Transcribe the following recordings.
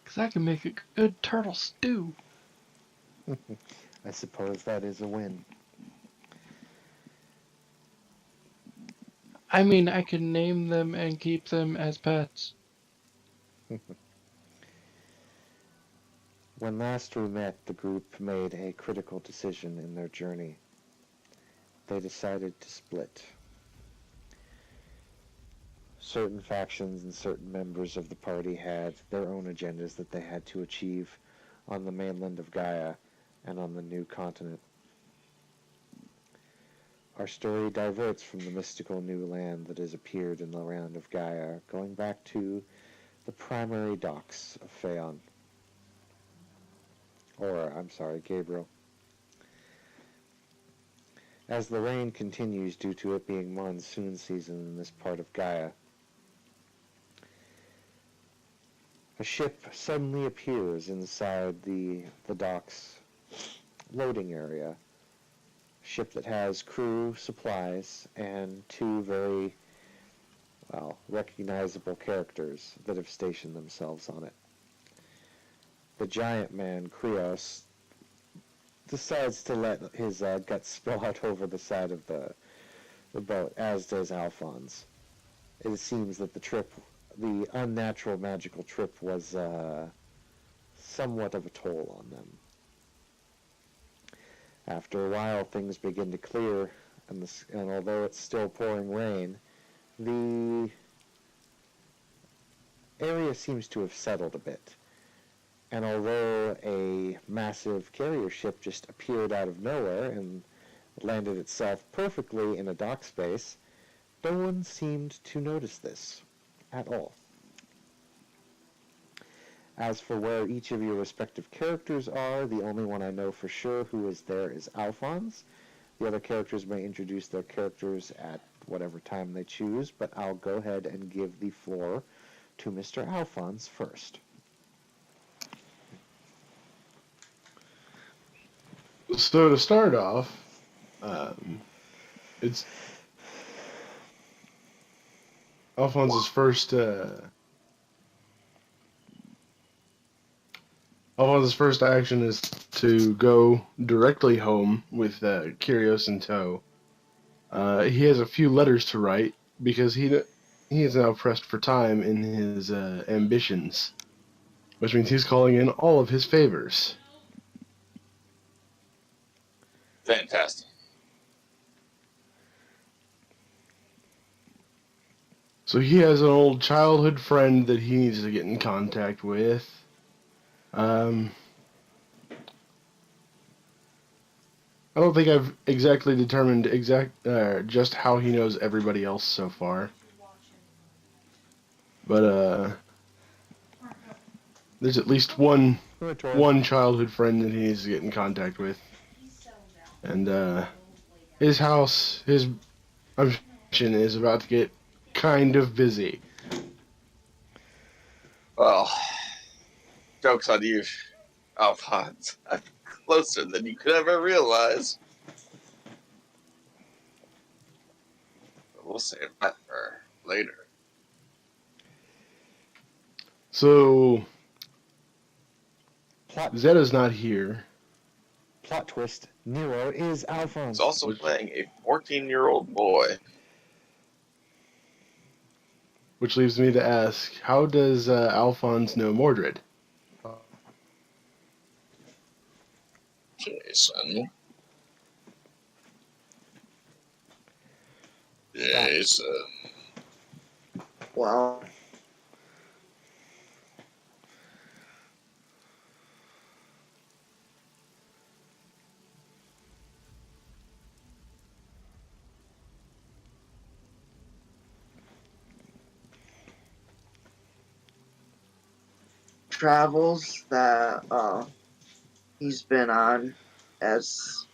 'Cause I can make a good turtle stew. I suppose that is a win. I mean, I can name them and keep them as pets. When last we met, the group made a critical decision in their journey. They decided to split. Certain factions and certain members of the party had their own agendas that they had to achieve on the mainland of Gaia and on the new continent. Our story diverts from the mystical new land that has appeared in the land of Gaia, going back to the primary docks of Phaon. Or, I'm sorry, Gabriel. As the rain continues due to it being monsoon season in this part of Gaia, a ship suddenly appears inside the dock's loading area. A ship that has crew, supplies, and two very, well, recognizable characters that have stationed themselves on it. The giant man, Krios, decides to let his guts spill out over the side of the boat, as does Alphonse. It seems that the unnatural magical trip was somewhat of a toll on them. After a while, things begin to clear, and although it's still pouring rain, the area seems to have settled a bit. And although a massive carrier ship just appeared out of nowhere and landed itself perfectly in a dock space, no one seemed to notice this at all. As for where each of your respective characters are, the only one I know for sure who is there is Alphonse. The other characters may introduce their characters at whatever time they choose, but I'll go ahead and give the floor to Mr. Alphonse first. So to start off, it's Alphonse's first action is to go directly home with Kyrios in tow. He has a few letters to write because he is now pressed for time in his ambitions, which means he's calling in all of his favors. Fantastic. So he has an old childhood friend that he needs to get in contact with. I don't think I've exactly determined just how he knows everybody else so far. But there's at least one childhood friend that he needs to get in contact with. And his mission is about to get kind of busy. Well, joke's on you, Alphonse. I'm closer than you could ever realize. But we'll save that for later. So, Plot Zeta's not here. twist, Nero is Alphonse. He's also playing a 14-year-old boy. Which leaves me to ask, how does Alphonse know Mordred? Jason. Jason. Well, travels that he's been on as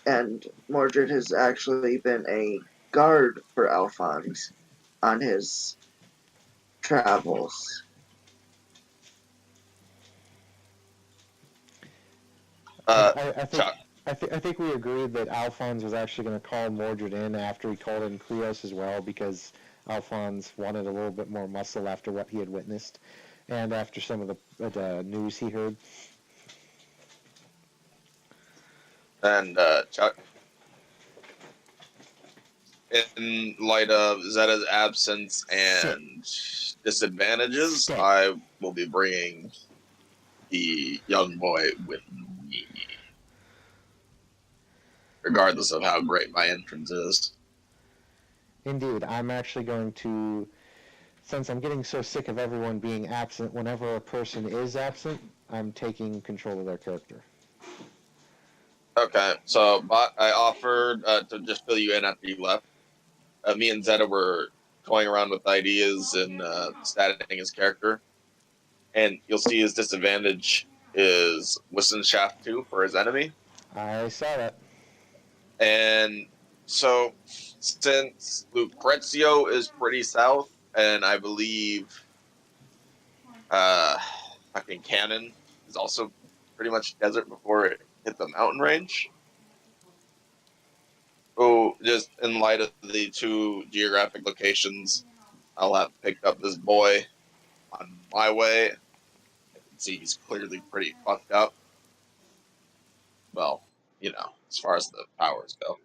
and Mordred has actually been a guard for Alphonse on his travels. I think we agreed that Alphonse was actually going to call Mordred in after he called in Krios as well, because Alphonse wanted a little bit more muscle after what he had witnessed. And after some of the news he heard, And Chuck, in light of Zeta's absence and disadvantages, Sit. I will be bringing the young boy with me, regardless of how great my entrance is. Indeed, I'm actually going to, since I'm getting so sick of everyone being absent, whenever a person is absent, I'm taking control of their character. Okay, so I offered to just fill you in after you left. Me and Zeta were toying around with ideas and statting his character, and you'll see his disadvantage is Wissenschaft 2 for his enemy. I saw that. And so, since Lucrezio is pretty south, and I believe fucking Cannon is also pretty much desert before it hit the mountain range. Oh, just in light of the two geographic locations, I'll have picked up this boy on my way. I can see he's clearly pretty fucked up. Well, as far as the powers go.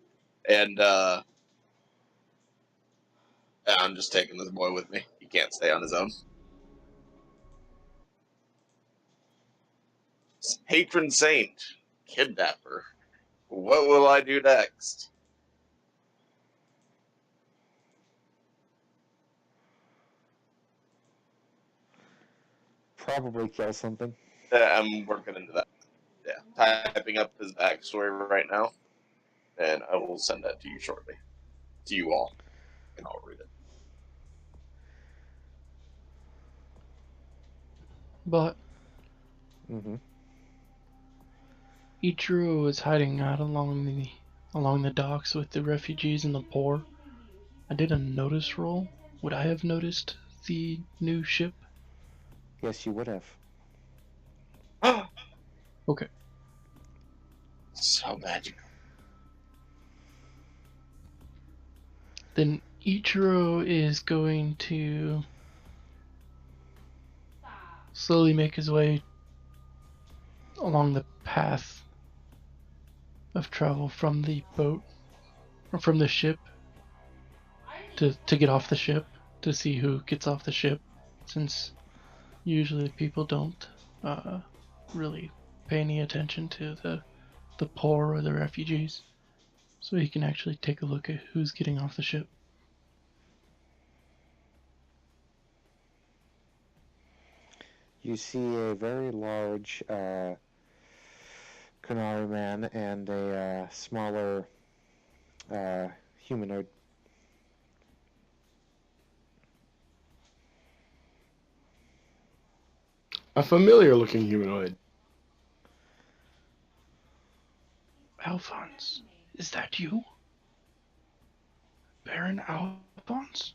And I'm just taking this boy with me. He can't stay on his own. Patron saint, kidnapper. What will I do next? Probably kill something. I'm working into that. Yeah, typing up his backstory right now, and I will send that to you shortly. To you all, and I'll read it. But Mm-hmm. Ichiro is hiding out along the docks with the refugees and the poor. I did a notice roll. Would I have noticed the new ship? Yes, you would have. Okay. So magical. Then Ichiro is going to slowly make his way along the path of travel from the boat, or from the ship, to get off the ship, to see who gets off the ship, since usually people don't really pay any attention to the poor or the refugees. So he can actually take a look at who's getting off the ship. You see a very large Kunari man and a smaller humanoid. A familiar looking humanoid. Alphonse, is that you? Baron Alphonse?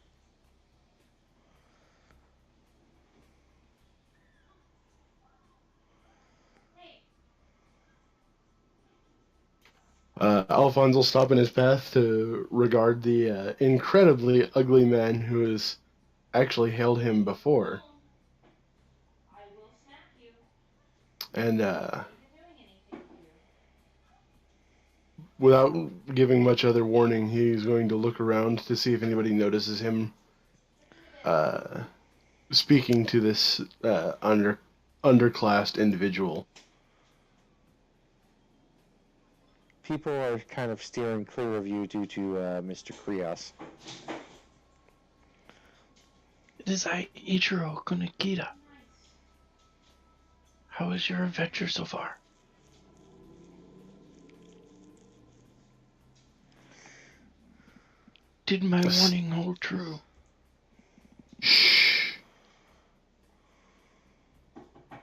Alphonse will stop in his path to regard the incredibly ugly man who has actually hailed him before. And without giving much other warning, he's going to look around to see if anybody notices him speaking to this underclassed individual. People are kind of steering clear of you due to Mr. Krios. It is I, Ichiro Kunakita. How is your adventure so far? Did my warning hold true? Shh.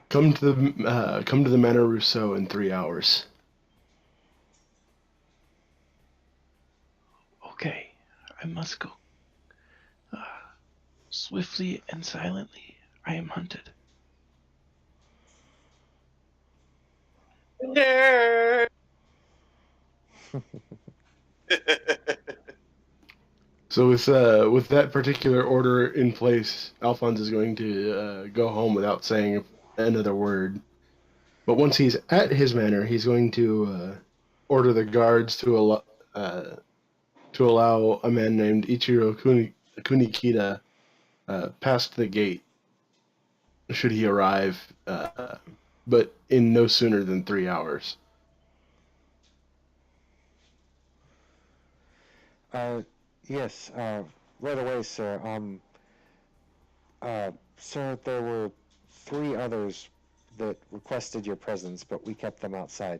Come to the Manor Rousseau in 3 hours. Okay, I must go. Swiftly and silently, I am hunted. Nerd. So with that particular order in place, Alphonse is going to go home without saying another word. But once he's at his manor, he's going to order the guards to allow a man named Ichiro Kunikita past the gate should he arrive, but in no sooner than 3 hours. Yes, right away, sir. Sir, there were 3 others that requested your presence, but we kept them outside.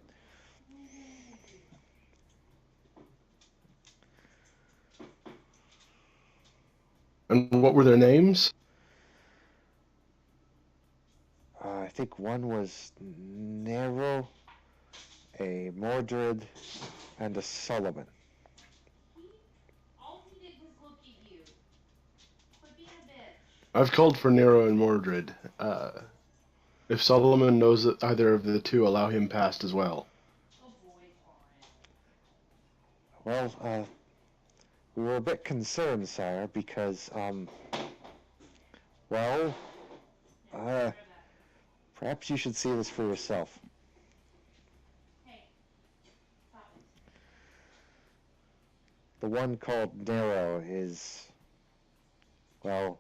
And what were their names? I think one was Nero, a Mordred, and a Solomon. All he did was look at you. Quit being a bitch. I've called for Nero and Mordred. If Solomon knows that either of the two, allow him past as well. Oh boy, fine. Well, we were a bit concerned, sire, because, well, perhaps you should see this for yourself. Hey, stop it. The one called Nero is, well,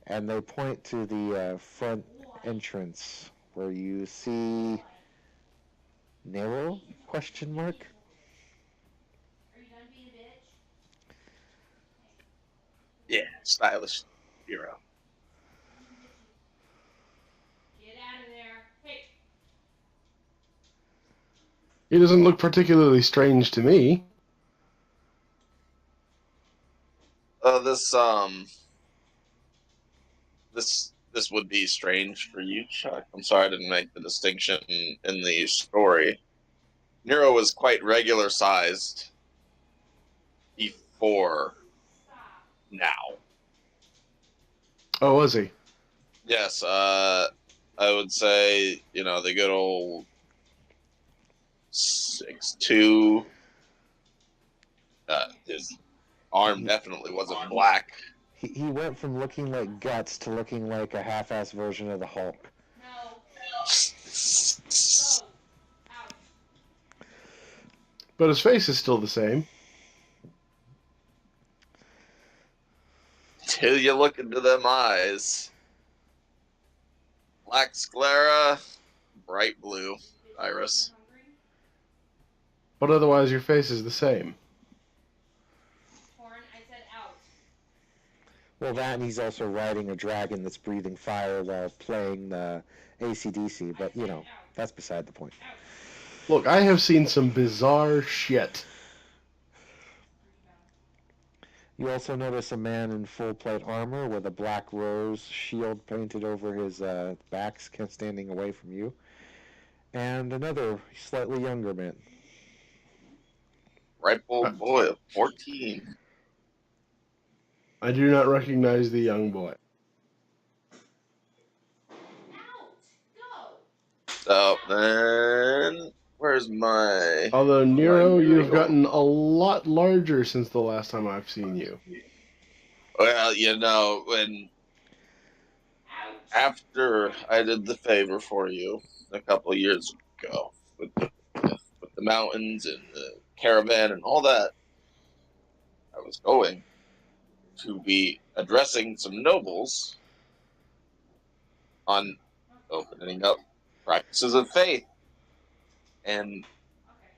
and they point to the front entrance where you see Nero? Question mark. Are you done being a bitch? Yeah, stylish hero. Get out of there. Hey. He doesn't look particularly strange to me. This would be strange for you, Chuck. I'm sorry I didn't make the distinction in the story. Nero was quite regular sized before now. Oh, was he? Yes, I would say, the good old 6'2". His arm definitely wasn't black. He went from looking like Guts to looking like a half-ass version of the Hulk. No. Go. Out. But his face is still the same. Till you look into them eyes. Black sclera, bright blue iris. But otherwise, your face is the same. Horn, I said out. Well, that and he's also riding a dragon that's breathing fire while playing the AC/DC, but, that's beside the point. Look, I have seen some bizarre shit. You also notice a man in full plate armor with a black rose shield painted over his back, standing away from you, and another slightly younger man. Ripe old boy of 14. I do not recognize the young boy. Out. Go. So then, where's my? Although, Nero, my you've regal? gotten a lot larger since the last time I've seen you. Well, when after I did the favor for you a couple of years ago with the mountains and the caravan and all that, I was going to be addressing some nobles on opening up practices of faith. And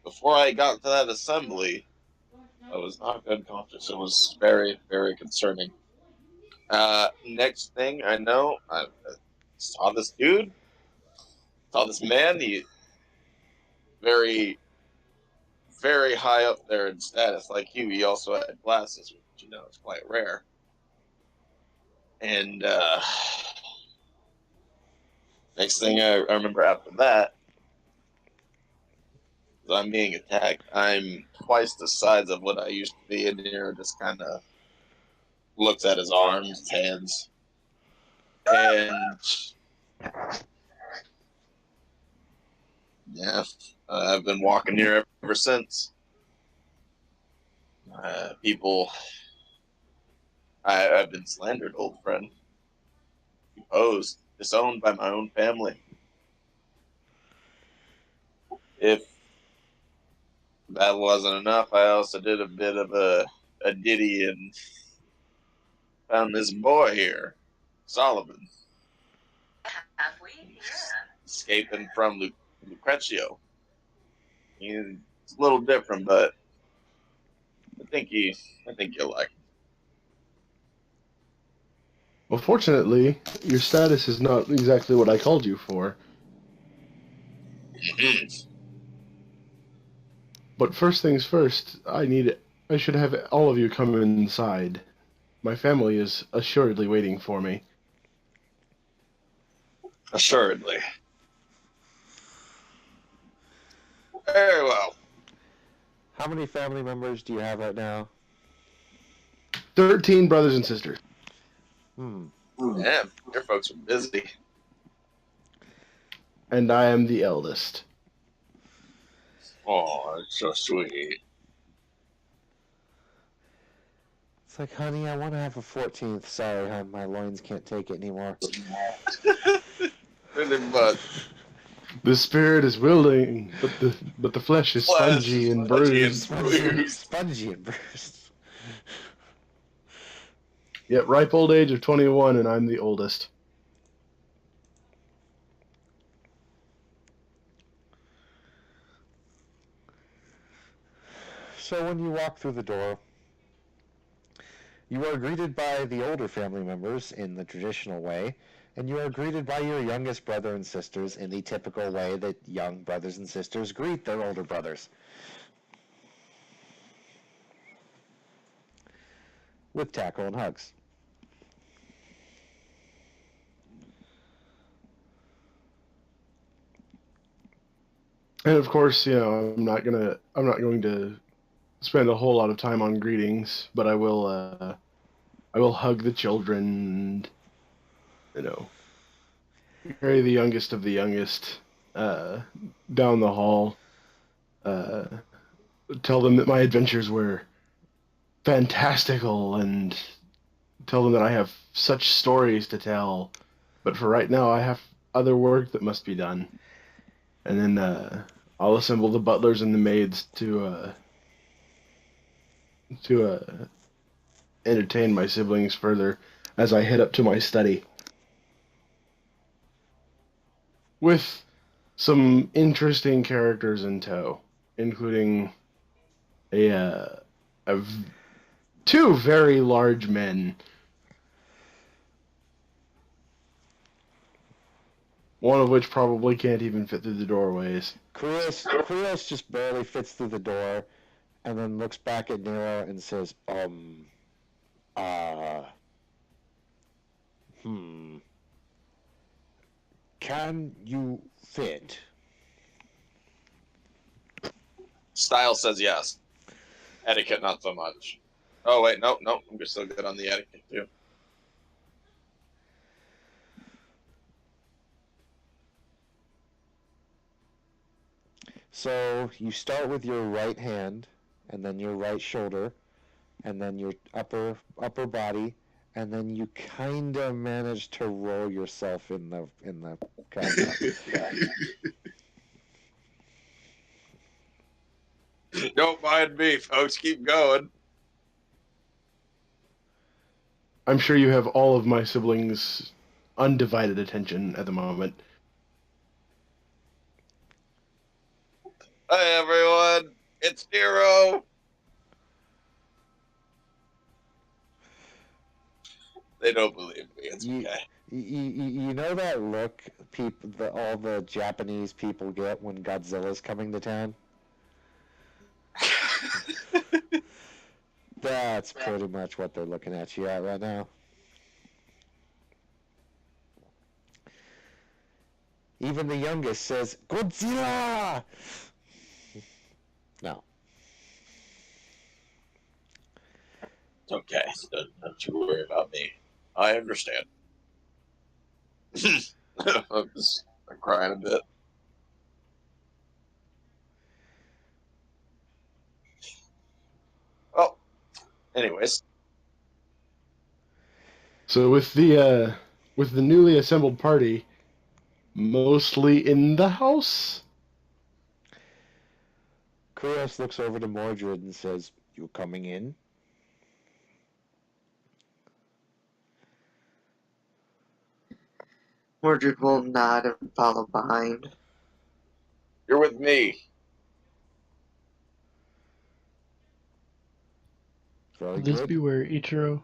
before I got to that assembly, I was not unconscious. It was very, very concerning. Next thing I know, I saw this dude, saw this man. He very, very high up there in status, like you. He also had glasses, which is quite rare. And next thing I remember after that, I'm being attacked. I'm twice the size of what I used to be, and here just kind of looks at his arms, his hands, and Yeah, I've been walking here ever since. People, I've been slandered, old friend. Deposed, disowned by my own family. If that wasn't enough, I also did a bit of a ditty and found this boy here, Solomon, escaping from Lucrezio. He's a little different, but I think you'll like him. Well, fortunately, your status is not exactly what I called you for. But first things first, I should have all of you come inside. My family is assuredly waiting for me. Assuredly. Very well. How many family members do you have right now? 13 brothers and sisters. Damn, your folks are busy. And I am the eldest. Oh, it's so sweet. It's like, honey, I want to have a 14th. Sorry, hon, my loins can't take it anymore. But The spirit is willing, but the flesh is spongy and bruised. Spongy and bruised. Yet ripe old age of 21, and I'm the oldest. So when you walk through the door, you are greeted by the older family members in the traditional way, and you are greeted by your youngest brother and sisters in the typical way that young brothers and sisters greet their older brothers. With tackle and hugs. And of course, I'm not going to spend a whole lot of time on greetings, but I will hug the children, carry the youngest of the youngest down the hall, tell them that my adventures were fantastical, and tell them that I have such stories to tell, but for right now I have other work that must be done. And then I'll assemble the butlers and the maids to entertain my siblings further as I head up to my study. With some interesting characters in tow, including two very large men. One of which probably can't even fit through the doorways. Krios just barely fits through the door, and then looks back at Nero and says, Can you fit? Style says yes. Etiquette, not so much. Oh, wait, no, I'm still good on the etiquette, too. So you start with your right hand, and then your right shoulder, and then your upper body, and then you kind of manage to roll yourself in the Don't mind me, folks. Keep going. I'm sure you have all of my siblings' undivided attention at the moment. Hey, everyone. It's Nero. They don't believe me. It's okay. You know that look all the Japanese people get when Godzilla's coming to town? That's pretty much what they're looking at you at right now. Even the youngest says, Godzilla! No. It's okay. Don't you worry about me. I understand. I'm crying a bit. Anyways, So with the newly assembled party mostly in the house, Krios looks over to Mordred and says, "You coming in?" Mordred will nod and follow behind. you're with me. Very Would this good. be where Ichiro?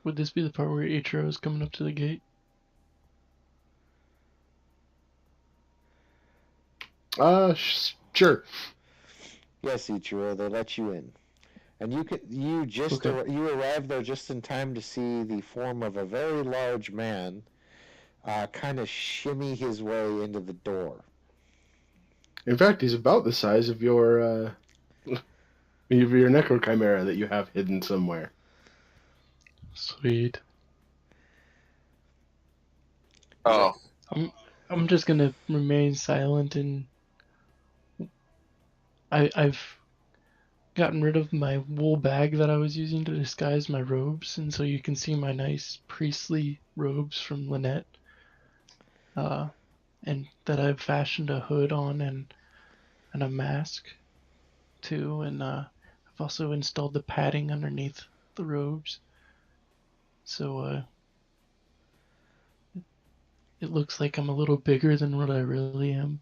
Would this be the part where Ichiro is coming up to the gate? sure. Yes, Ichiro, they let you in. And Okay. you arrived there just in time to see the form of a very large man kind of shimmy his way into the door. In fact, he's about the size of your necrochimera that you have hidden somewhere. Sweet. Oh, I'm just gonna remain silent, and I've gotten rid of my wool bag that I was using to disguise my robes, and so you can see my nice priestly robes from Lynette, and that I've fashioned a hood on and a mask too, and I've also installed the padding underneath the robes, so it looks like I'm a little bigger than what I really am.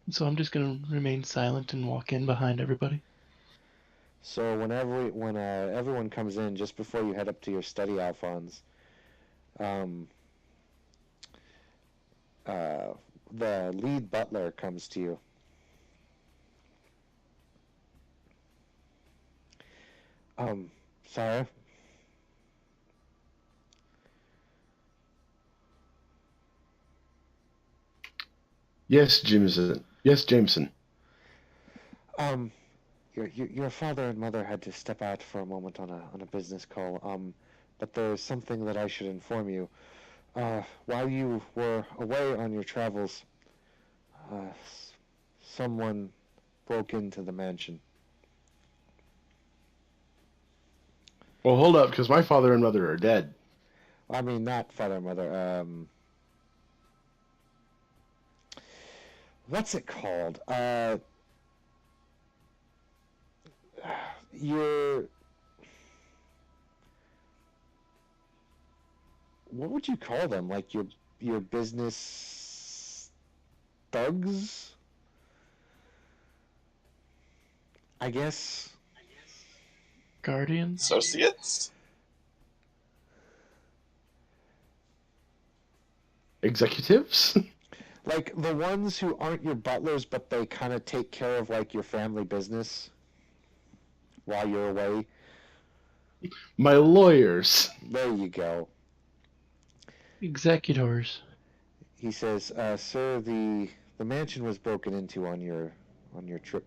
So I'm just gonna remain silent and walk in behind everybody. So when everyone comes in, just before you head up to your study, Alphonse, um, uh, the lead butler comes to you. Sire, Yes, Jameson. Yes, Jameson. um, your father and mother had to step out for a moment on a business call. But there's something that I should inform you. While you were away on your travels, someone broke into the mansion. Well, hold up, because my father and mother are dead. I mean, not father and mother. What's it called? Your what would you call them? Like your business thugs? I guess. Guardians? associates? Executives? Like the ones who aren't your butlers, but they kind of take care of like your family business while you're away. My lawyers. There you go. Executors. He says, "Sir, the mansion was broken into on your trip."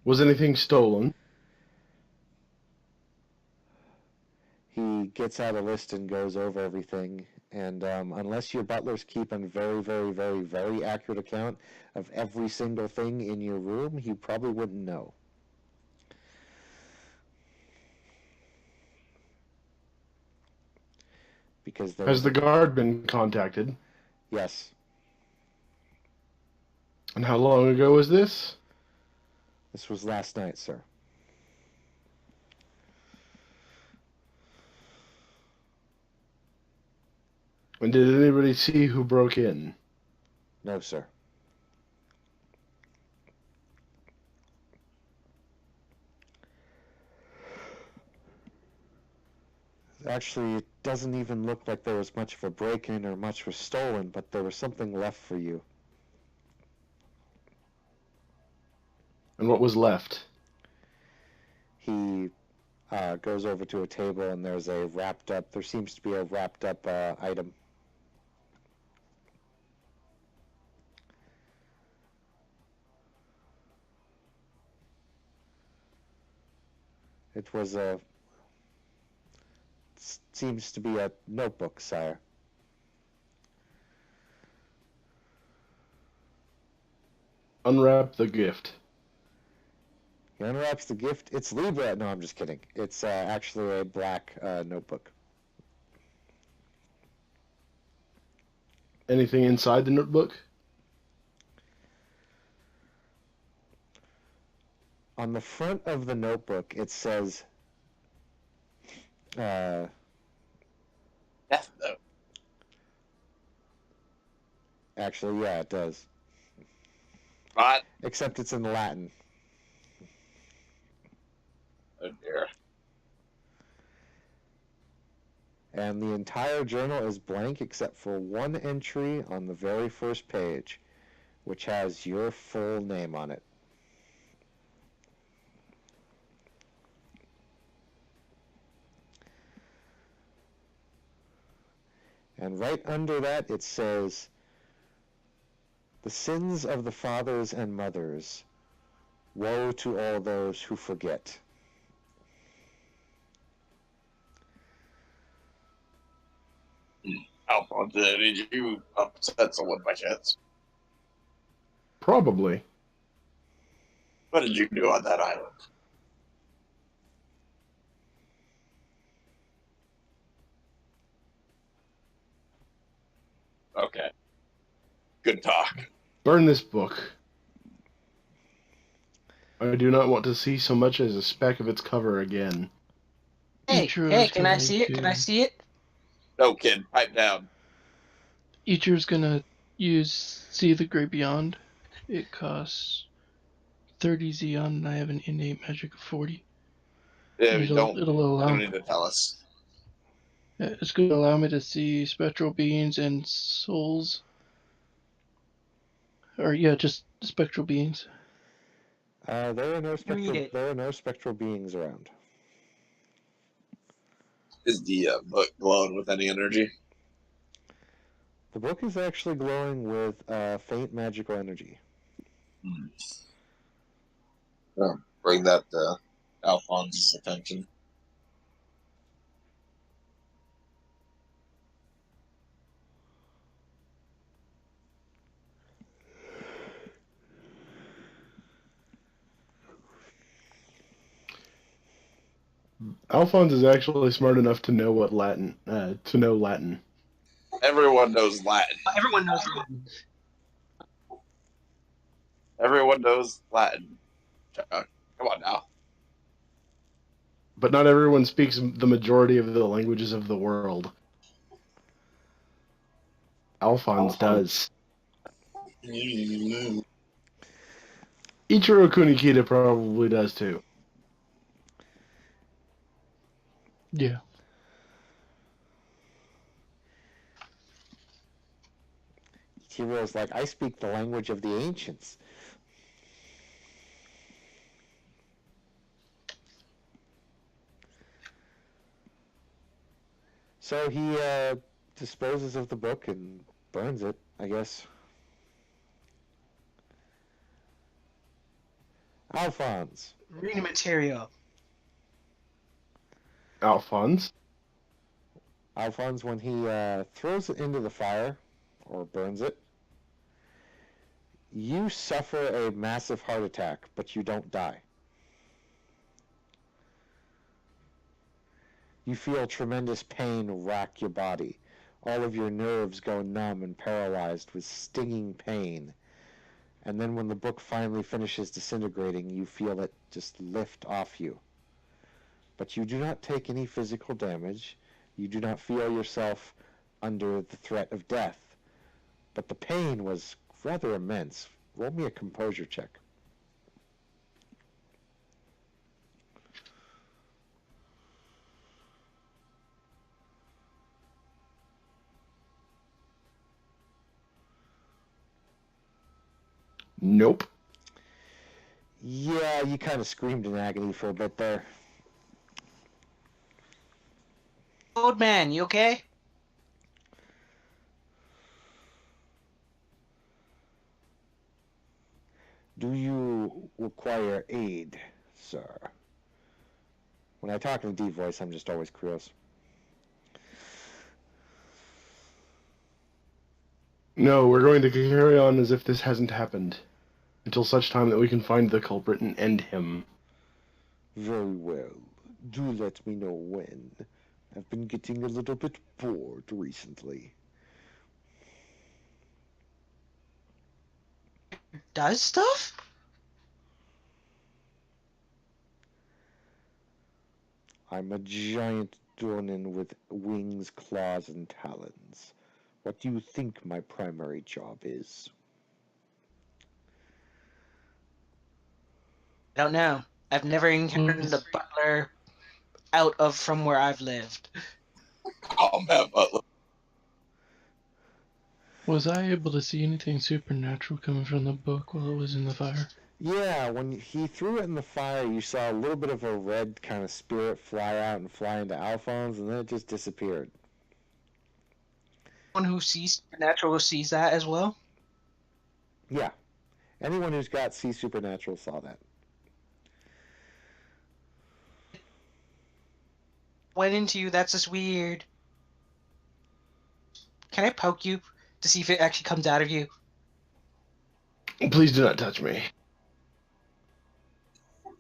Was anything stolen? He gets out a list and goes over everything. And unless your butlers keep a very, very, very, very accurate account of every single thing in your room, he probably wouldn't know. Because there Has was the a guard been contacted? yes. And how long ago was this? This was last night, sir. And did anybody see who broke in? No, sir. Actually, it doesn't even look like there was much of a break-in or much was stolen, but there was something left for you. And what was left? He goes over to a table and there seems to be a wrapped up item. It was seems to be a notebook, sire. Unwrap the gift. He unwraps the gift. It's Libra. No, I'm just kidding. It's actually a black notebook. Anything inside the notebook? On the front of the notebook, it says, Death Note. actually, yeah, it does. Not. Except it's in Latin. Oh dear. And the entire journal is blank except for one entry on the very first page, which has your full name on it. And right under that it says, "The sins of the fathers and mothers, woe to all those who forget." Alphonse, did you upset someone by chance? Probably. What did you do on that island? Okay. Good talk. Burn this book. I do not want to see so much as a speck of its cover again. Hey, Ichiro hey, is can I going see it? Can I to- see it? No, kid, pipe down. Ichiro's gonna use See the Great Beyond. It costs 30 Xeon, and I have an innate magic of 40. Yeah, And you don't it'll allow. need to tell us. It's going to allow me to see spectral beings and souls. Or yeah, just spectral beings. There are no Read it. spectral beings around. Is the book glowing with any energy? The book is actually glowing with faint magical energy. Bring that to Alphonse's attention. Alphonse is actually smart enough to know what Latin, to know Latin. Everyone knows Latin. Everyone knows Latin. Everyone knows Latin. Come on now. But not everyone speaks the majority of the languages of the world. Alphonse does. Ichiro Kunikita probably does too. Yeah. Ichiro's like, "I speak the language of the ancients." So he disposes of the book and burns it, I guess. Alphonse. Reading material. Alphonse? Alphonse, when he throws it into the fire, or burns it, you suffer a massive heart attack, but you don't die. You feel tremendous pain rack your body. All of your nerves go numb and paralyzed with stinging pain. And then when the book finally finishes disintegrating, you feel it just lift off you. But you do not take any physical damage. You do not feel yourself under the threat of death. But the pain was rather immense. Roll me a composure check. Nope. Yeah, you kind of screamed in agony for a bit there. Old man, you okay? Do you require aid, sir? When I talk in a deep voice, I'm just always curious. No, we're going to carry on as if this hasn't happened. Until such time that we can find the culprit and end him. Very well. Do let me know when. I've been getting a little bit bored recently. Does stuff? I'm a giant Dornin with wings, claws, and talons. What do you think my primary job is? I don't know. I've never encountered a butler out of from where I've lived. Combat butler. Was I able to see anything supernatural coming from the book while it was in the fire? Yeah, when he threw it in the fire, you saw a little bit of a red kind of spirit fly out and fly into Alphonse, and then it just disappeared. One who sees supernatural sees that as well. Yeah, anyone who's got See Supernatural saw that. Went into you. That's just weird. Can I poke you to see if it actually comes out of you? Please do not touch me.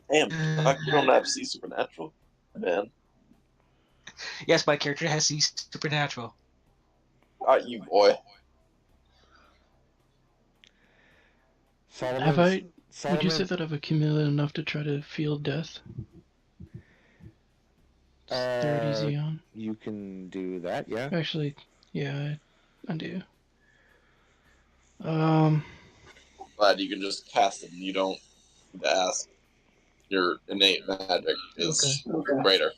Damn, fuck, you don't have see supernatural, man. Yes, my character has sees supernatural. You boy. Have I? Would you Solomon, say that I've accumulated enough to try to feel death? 30 Xeon. you can do that, yeah. Actually, yeah, I do. Glad you can just cast them. You don't need to ask. Your innate magic is greater.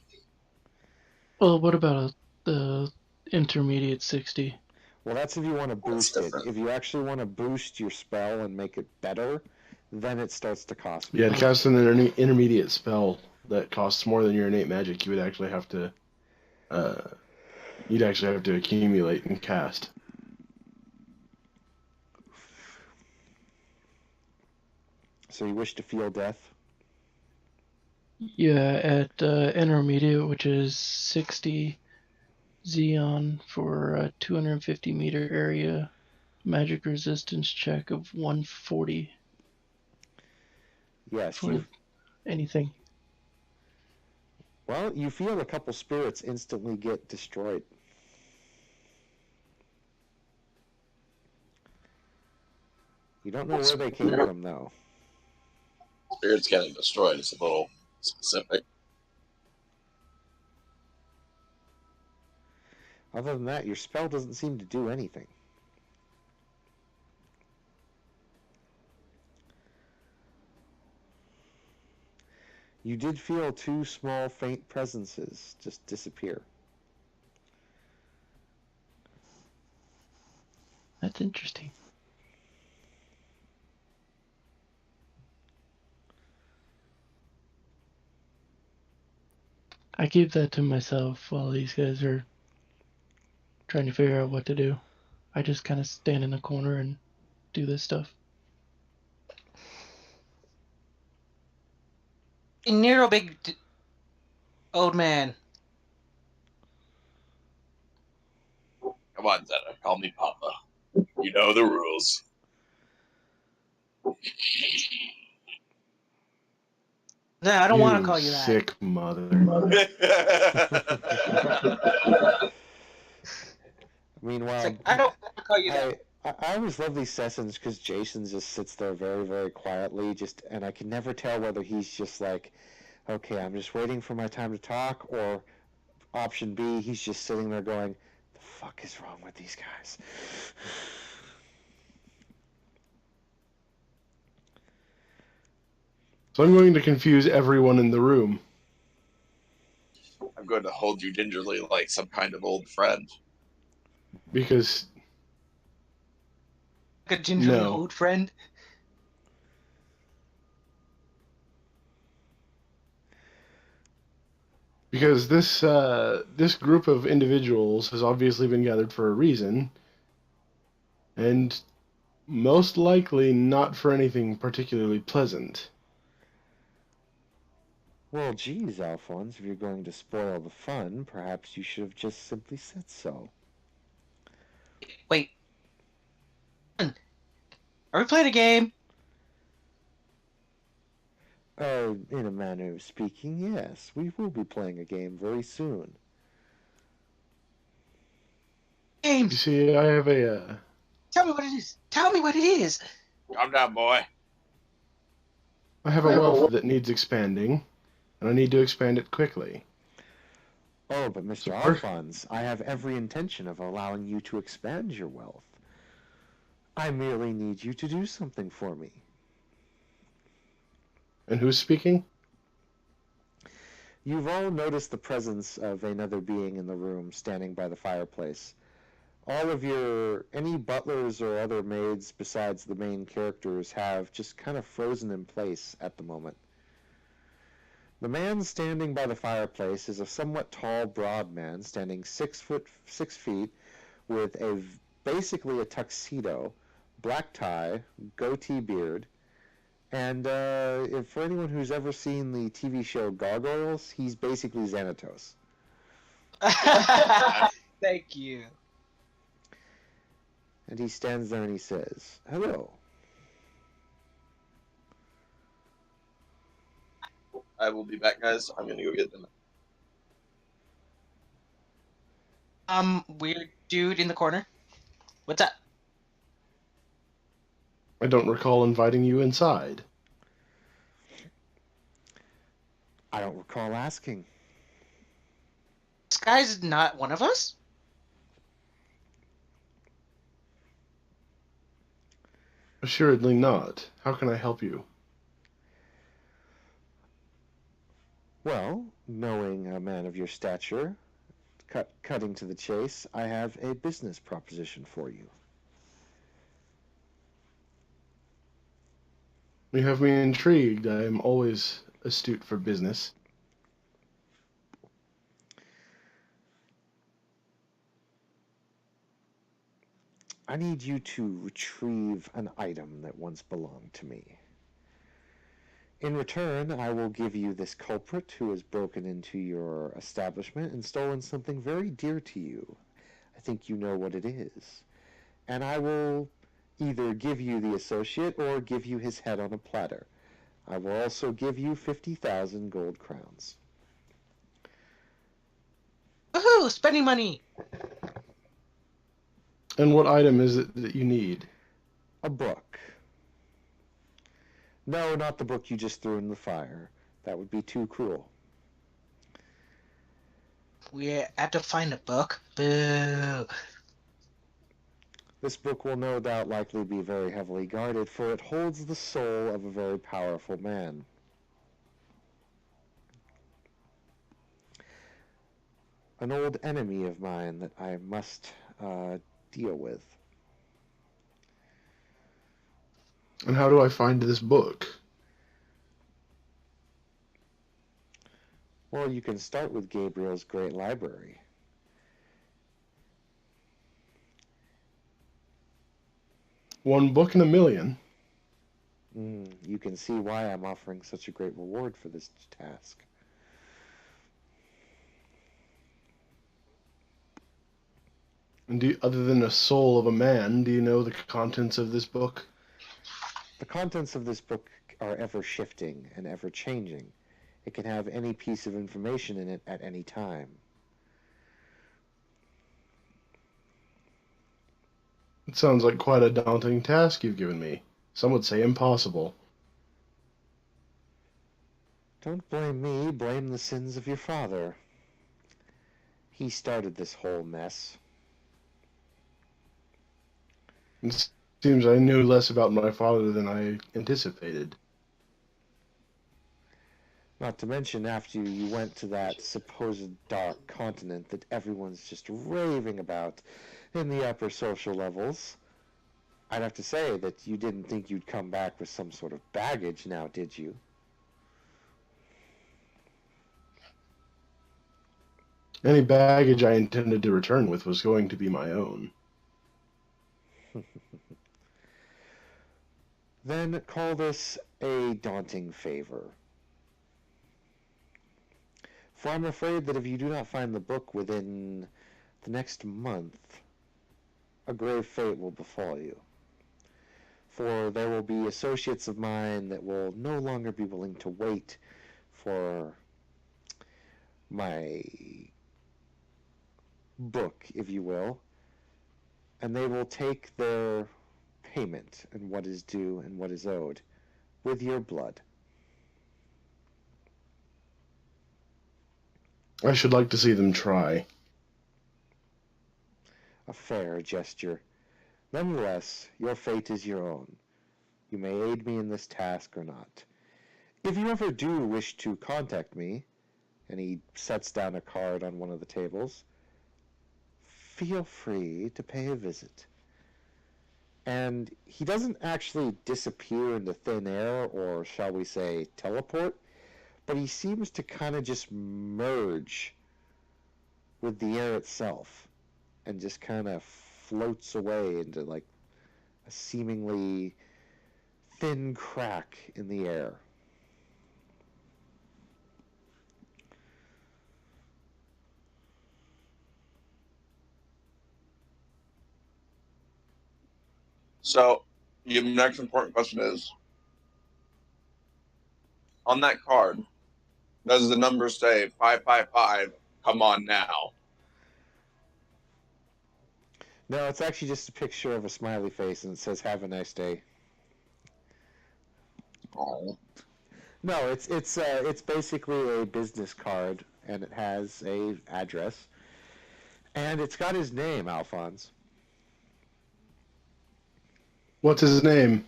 Well, what about the intermediate 60? Well, that's if you want to That's boost it. different. If you actually want to boost your spell and make it better, then it starts to cost Yeah, more. to cast an intermediate spell that costs more than your innate magic, you would actually have to, you'd actually have to accumulate and cast. So you wish to feel death? Yeah, at intermediate, which is 60 Xeon for a 250-meter area, magic resistance check of 140 Yes, for anything. Well, you feel a couple spirits instantly get destroyed. You don't know where they came from, though. Spirits getting destroyed is a little specific. Other than that, your spell doesn't seem to do anything. You did feel two small, faint presences just disappear. That's interesting. I keep that to myself while these guys are trying to figure out what to do. I just kind of stand in a corner and do this stuff. Nero, old man. Come on, Zeta. Call me Papa. You know the rules. No, I don't want to call you that. Sick mother. Meanwhile, It's like, I don't want to call you that. I always love these sessions because Jason just sits there very, very quietly, and I can never tell whether he's just like, okay, I'm just waiting for my time to talk, or option B, he's just sitting there going, the fuck is wrong with these guys? So I'm going to confuse everyone in the room. I'm going to hold you gingerly like some kind of old friend. Because Like a gingerly No. old friend. because this group of individuals has obviously been gathered for a reason, and most likely not for anything particularly pleasant. Well, geez, Alphonse, if you're going to spoil the fun, perhaps you should have just simply said so. Wait. Are we playing a game? In a manner of speaking, yes. We will be playing a game very soon. You James, see, I have tell me what it is. Tell me what it is. Calm down, boy. a wealth that needs expanding, and I need to expand it quickly. Oh, but So Mr. Alphonse, I have every intention of allowing you to expand your wealth. I merely need you to do something for me. And who's speaking? You've all noticed the presence of another being in the room standing by the fireplace. All of any butlers or other maids besides the main characters have just kind of frozen in place at the moment. The man standing by the fireplace is a somewhat tall, broad man, standing 6 feet, with basically a tuxedo, black tie, goatee beard, and if for anyone who's ever seen the TV show Gargoyles, he's basically Xanatos. Thank you. And he stands there and he says, "Hello." I will be back, guys. I'm gonna go get them. Weird dude in the corner. What's up? I don't recall inviting you inside. I don't recall asking. This guy's not one of us? Assuredly not. How can I help you? Well, knowing a man of your stature, cutting to the chase, I have a business proposition for you. You have me intrigued. I am always astute for business. I need you to retrieve an item that once belonged to me. In return, I will give you this culprit who has broken into your establishment and stolen something very dear to you. I think you know what it is. And I will either give you the associate or give you his head on a platter. I will also give you 50,000 gold crowns. Woohoo! Spending money! And what item is it that you need? A book. No, not the book you just threw in the fire. That would be too cruel. We have to find a book. Boo! This book will no doubt likely be very heavily guarded, for it holds the soul of a very powerful man. An old enemy of mine that I must deal with. And how do I find this book? Well, you can start with Gabriel's Great Library. One book in a million. You can see why I'm offering such a great reward for this task. And other than a soul of a man, do you know the contents of this book? The contents of this book are ever shifting and ever changing. It can have any piece of information in it at any time. It sounds like quite a daunting task you've given me. Some would say impossible. Don't blame me, blame the sins of your father. He started this whole mess. It seems I knew less about my father than I anticipated. Not to mention after you went to that supposed dark continent that everyone's just raving about in the upper social levels. I'd have to say that you didn't think you'd come back with some sort of baggage now, did you? Any baggage I intended to return with was going to be my own. Then call this a daunting favor. For I'm afraid that if you do not find the book within the next month, a grave fate will befall you. For there will be associates of mine that will no longer be willing to wait for my book, if you will, and they will take their payment and what is due and what is owed with your blood. I should like to see them try. A fair gesture. Nonetheless, your fate is your own. You may aid me in this task or not. If you ever do wish to contact me, and he sets down a card on one of the tables, feel free to pay a visit. And he doesn't actually disappear into thin air, or shall we say teleport, but he seems to kind of just merge with the air itself and just kind of floats away into like a seemingly thin crack in the air. So, the next important question is, on that card, does the number say 555? Come on now. No, it's actually just a picture of a smiley face and it says "Have a nice day." Oh. No, it's basically a business card and it has a address and it's got his name, Alphonse. What's his name?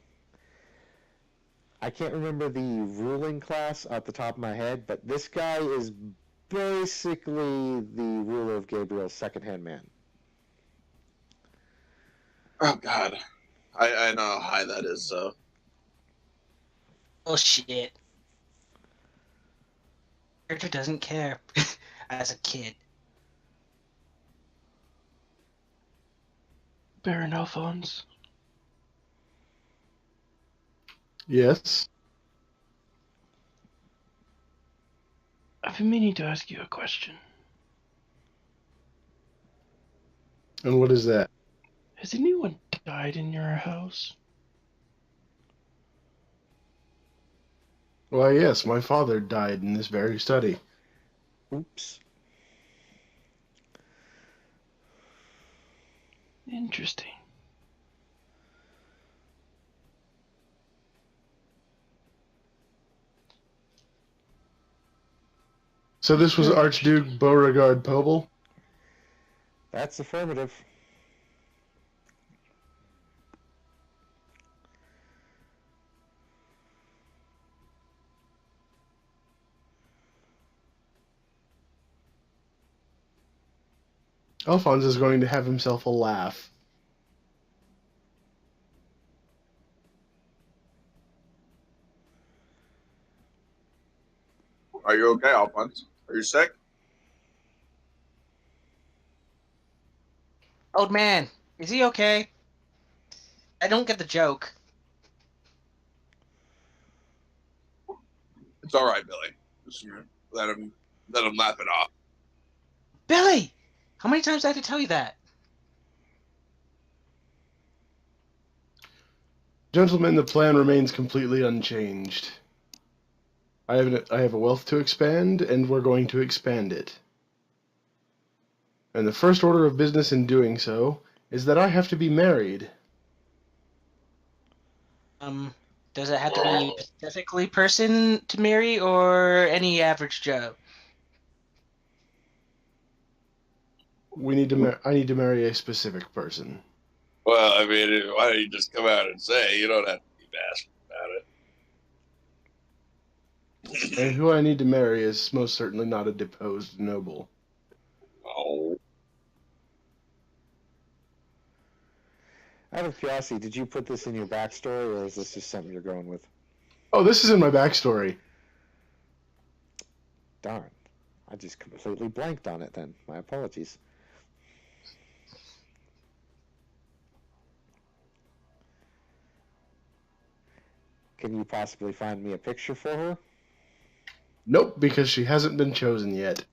I can't remember the ruling class off the top of my head, but this guy is basically the ruler of Gabriel's second-hand man. Oh, God. I know how high that is, so. Oh shit. Character doesn't care as a kid. Baron Alphonse. Yes. I've been meaning to ask you a question. And what is that? Has anyone died in your house? Why, yes, my father died in this very study. Oops. Interesting. So this was Archduke Beauregard Pobel? That's affirmative. Alphonse is going to have himself a laugh. Are you okay, Alphonse? Are you sick? Old man, is he okay? I don't get the joke. It's all right, Billy. Just let him laugh it off. Billy! How many times do I have to tell you that? Gentlemen, the plan remains completely unchanged. I have a wealth to expand, and we're going to expand it. And the first order of business in doing so is that I have to be married. Does it have to be a specifically person to marry or any average Joe? I need to marry a specific person. Well, I mean, why don't you just come out and say? You don't have to be bashful about it. And who I need to marry is most certainly not a deposed noble. Oh. Out of curiosity, did you put this in your backstory, or is this just something you're going with? Oh, this is in my backstory. Darn. I just completely blanked on it then. My apologies. Can you possibly find me a picture for her? Nope, because she hasn't been chosen yet.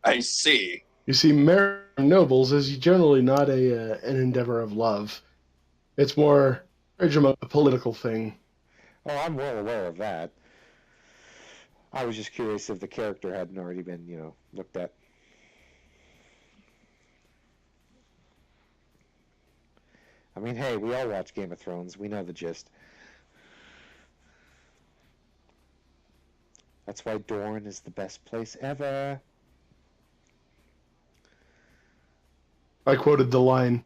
I see. You see, marriage nobles is generally not an endeavor of love. It's more a political thing. Oh, I'm well aware of that. I was just curious if the character hadn't already been, looked at. I mean, hey, we all watch Game of Thrones. We know the gist. That's why Dorne is the best place ever. I quoted the line.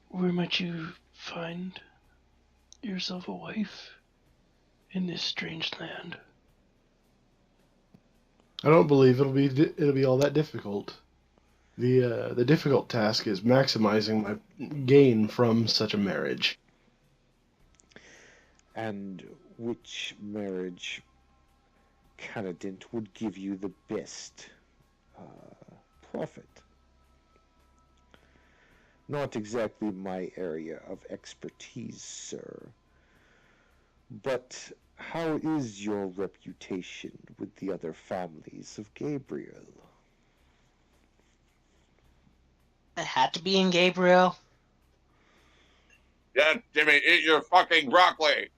Where might you find yourself a wife in this strange land? I don't believe it'll be all that difficult. The difficult task is maximizing my gain from such a marriage. And which marriage candidate would give you the best profit? Not exactly my area of expertise, sir. But how is your reputation with the other families of Gabriel? It had to be in Gabriel. Yeah, Jimmy, eat your fucking broccoli.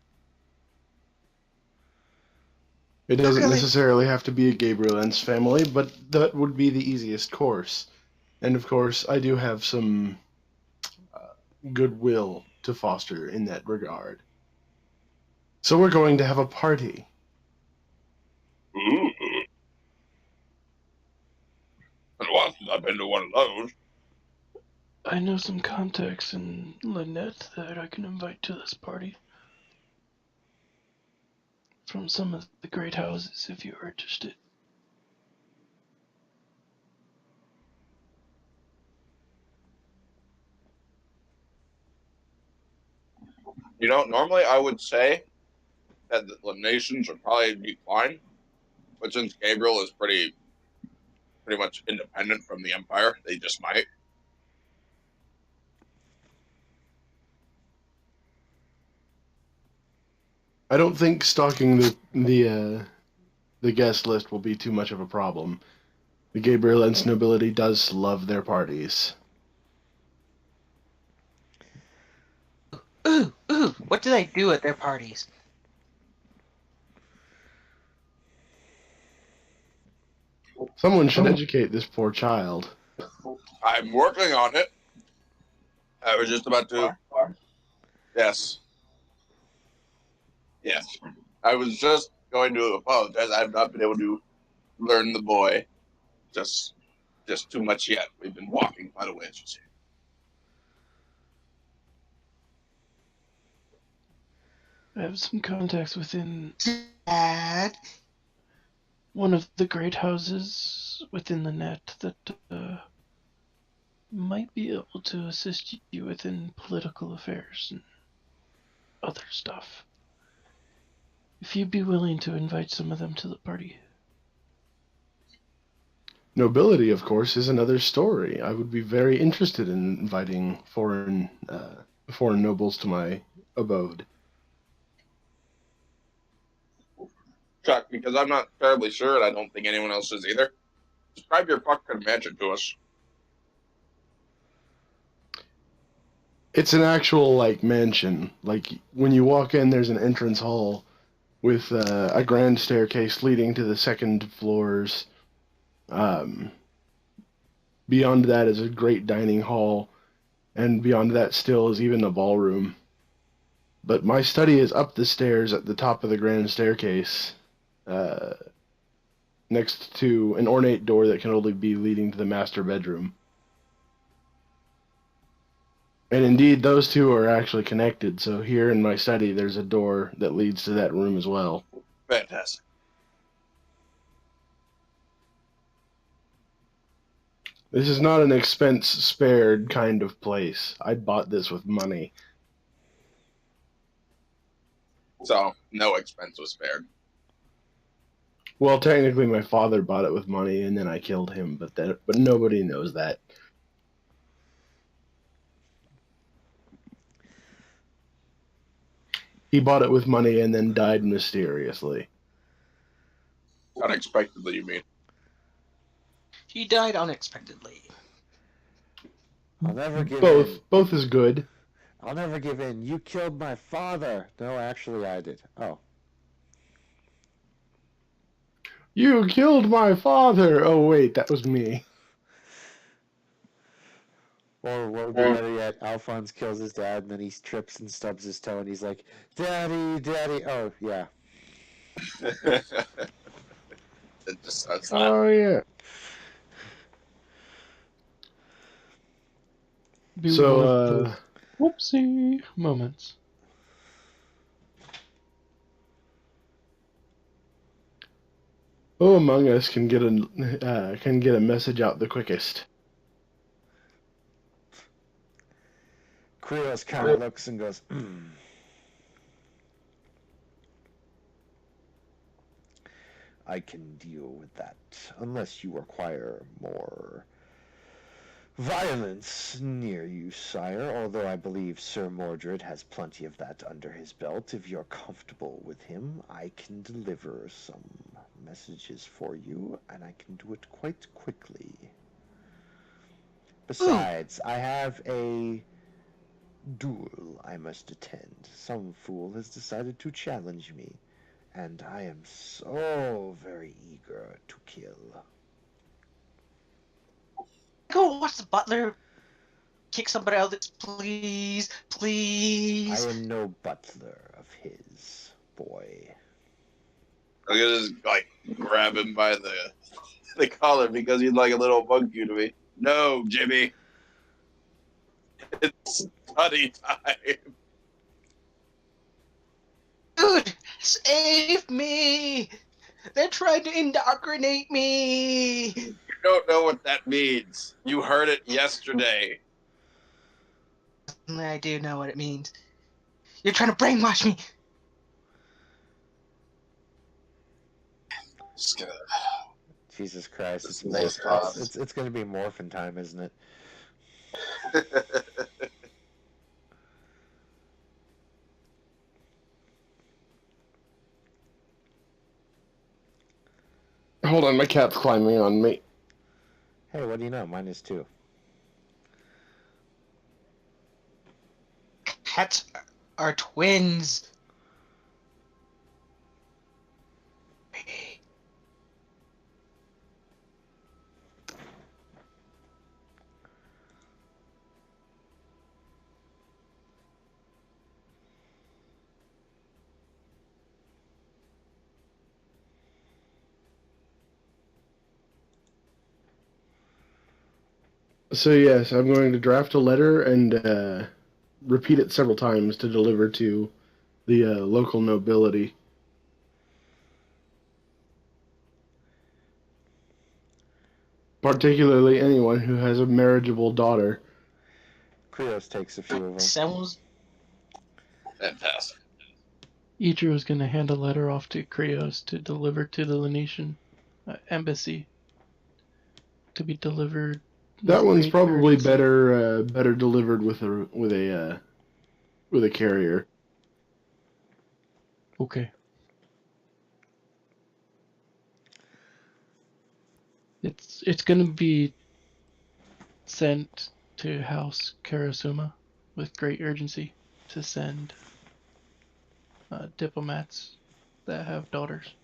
It doesn't Really? necessarily have to be a Gabriel's family, but that would be the easiest course. And of course, I do have some goodwill to foster in that regard. So we're going to have a party. Ooh. Been a while since I've been to one of those. I know some contacts in Lynette that I can invite to this party. From some of the great houses, if you are interested. Normally I would say that the nations would probably decline, but since Gabriel is pretty much independent from the Empire, they just might. I don't think stalking the guest list will be too much of a problem. The Gabriel's nobility does love their parties. Ooh, what do they do at their parties? Someone should educate this poor child. I'm working on it. I was just about to. Yes. Yes. I was just going to apologize. I've not been able to learn the boy. Just too much yet. We've been walking by the way, as you see. I have some contacts within Dad. one of the great houses within the net that might be able to assist you within political affairs and other stuff. If you'd be willing to invite some of them to the party. Nobility, of course, is another story. I would be very interested in inviting foreign nobles to my abode. Chuck, because I'm not terribly sure, and I don't think anyone else is either. Describe your fucking mansion to us. It's an actual mansion. Like when you walk in, there's an entrance hall with a grand staircase leading to the second floors. Beyond that is a great dining hall, and beyond that still is even a ballroom. But my study is up the stairs at the top of the grand staircase, uh, next to an ornate door that can only be leading to the master bedroom. And indeed, those two are actually connected. So here in my study, there's a door that leads to that room as well. Fantastic. This is not an expense spared kind of place. I bought this with money. So no expense was spared. Well, technically, my father bought it with money, and then I killed him. But nobody knows that. He bought it with money and then died mysteriously. Unexpectedly, you mean? He died unexpectedly. I'll never give in. Both is good. I'll never give in. You killed my father. No, actually, I did. Oh. You killed my father. Oh wait, that was me. Or what would be better yet? Alphonse kills his dad, and then he trips and stubs his toe, and he's like, "Daddy, Daddy." Oh yeah. It just starts laughing. Oh yeah. Be So one of those whoopsie moments. who among us can get a message out the quickest? Krios kind of looks and goes, I can deal with that, unless you require more violence near you, sire, although I believe Sir Mordred has plenty of that under his belt. If you're comfortable with him, I can deliver some messages for you, and I can do it quite quickly. Besides, I have a duel I must attend. Some fool has decided to challenge me, and I am so very eager to kill. Go watch the butler kick somebody out. Please, I please. am no butler of his, boy. I'm gonna just like grab him by the collar because he's like a little monkey to me. No, Jimmy, it's study time. Dude, save me! They're trying to indoctrinate me! You don't know what that means. You heard it yesterday. I do know what it means. You're trying to brainwash me! Just gonna Jesus Christ, This nice pause. it's going to be morphin time, isn't it? Hold on, my cat's climbing on me. Hey, what do you know? Mine is too. Cats are twins. So yes, I'm going to draft a letter and repeat it several times to deliver to the local nobility. Particularly anyone who has a marriageable daughter. Krios takes a few of them. Sounds Fantastic. Idru is going to hand a letter off to Krios to deliver to the Lenetian embassy. To be delivered. That one's great probably urgency. better delivered with a carrier. Okay. It's going to be sent to House Karasuma with great urgency to send diplomats that have daughters.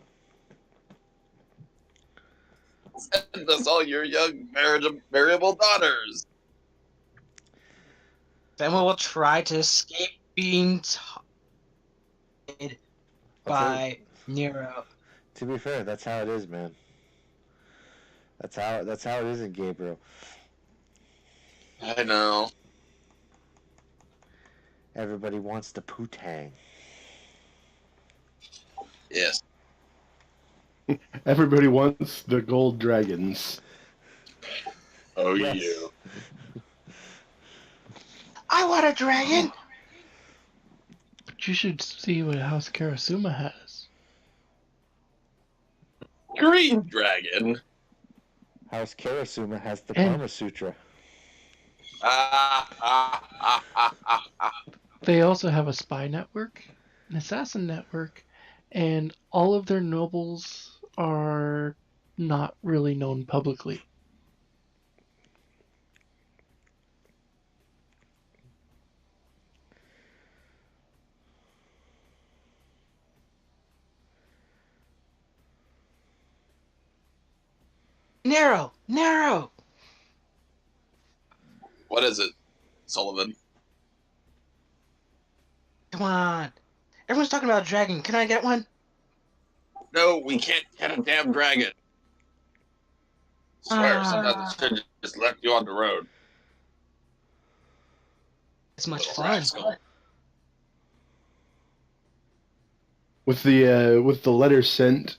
Send us all your young marriable daughters. then we will try to escape being taunted by Nero. To be fair, that's how it is, man. That's how it is in Gabriel. I know. Everybody wants the poo-tang. Yes. Everybody wants the gold dragons. Oh, Yes. you. I want a dragon! But you should see what House Karasuma has. Green dragon. House Karasuma has the And- Karma Sutra. They also have a spy network, an assassin network, and all of their nobles are not really known publicly. Narrow! Narrow! What is it, Sullivan? Come on. Everyone's talking about a dragon. Can I get one? No, we can't get a damn dragon. Swear, sometimes I should just left you on the road. It's much Little fun. rascal. With the letter sent,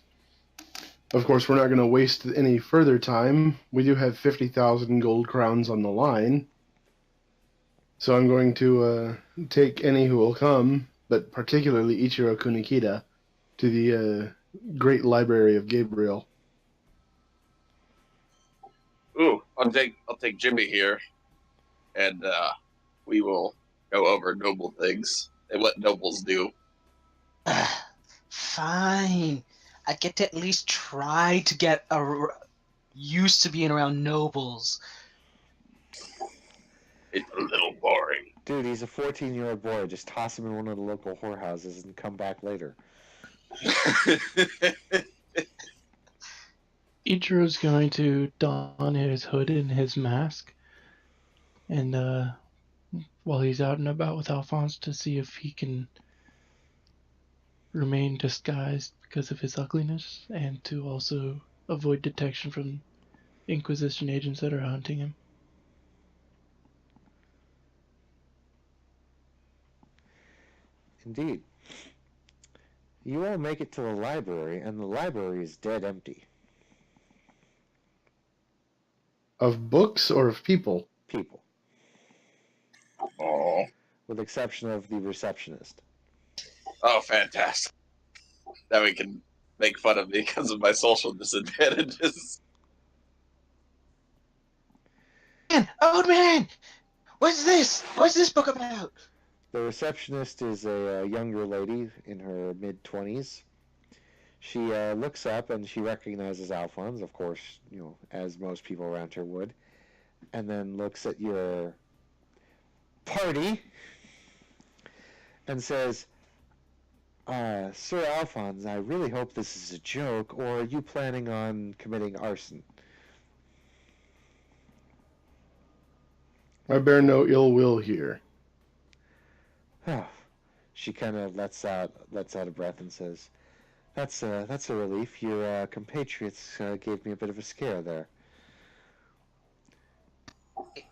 of course, we're not going to waste any further time. We do have 50,000 gold crowns on the line. So I'm going to take any who will come, but particularly Ichiro Kunikida, to the Great Library of Gabriel. Ooh, I'll take Jimmy here, and we will go over noble things and what nobles do. Fine. I get to at least try to get used to being around nobles. It's a little boring. Dude, he's a 14-year-old boy. Just toss him in one of the local whorehouses and come back later. Ichiro's going to don his hood and his mask, and while he's out and about with Alphonse, to see if he can remain disguised because of his ugliness, and to also avoid detection from Inquisition agents that are hunting him. Indeed. You all make it to the library, and the library is dead empty. Of books or of people? People. Oh, With the exception of the receptionist. oh, fantastic! Now we can make fun of me because of my social disadvantages. Man, old man! What's this? What's this book about? The receptionist is a younger lady in her mid-20s. She looks up and she recognizes Alphonse, of course, as most people around her would, and then looks at your party and says, Sir Alphonse, I really hope this is a joke, or are you planning on committing arson? I bear no ill will here. She kind of lets out a breath and says, That's a relief. Your compatriots gave me a bit of a scare there.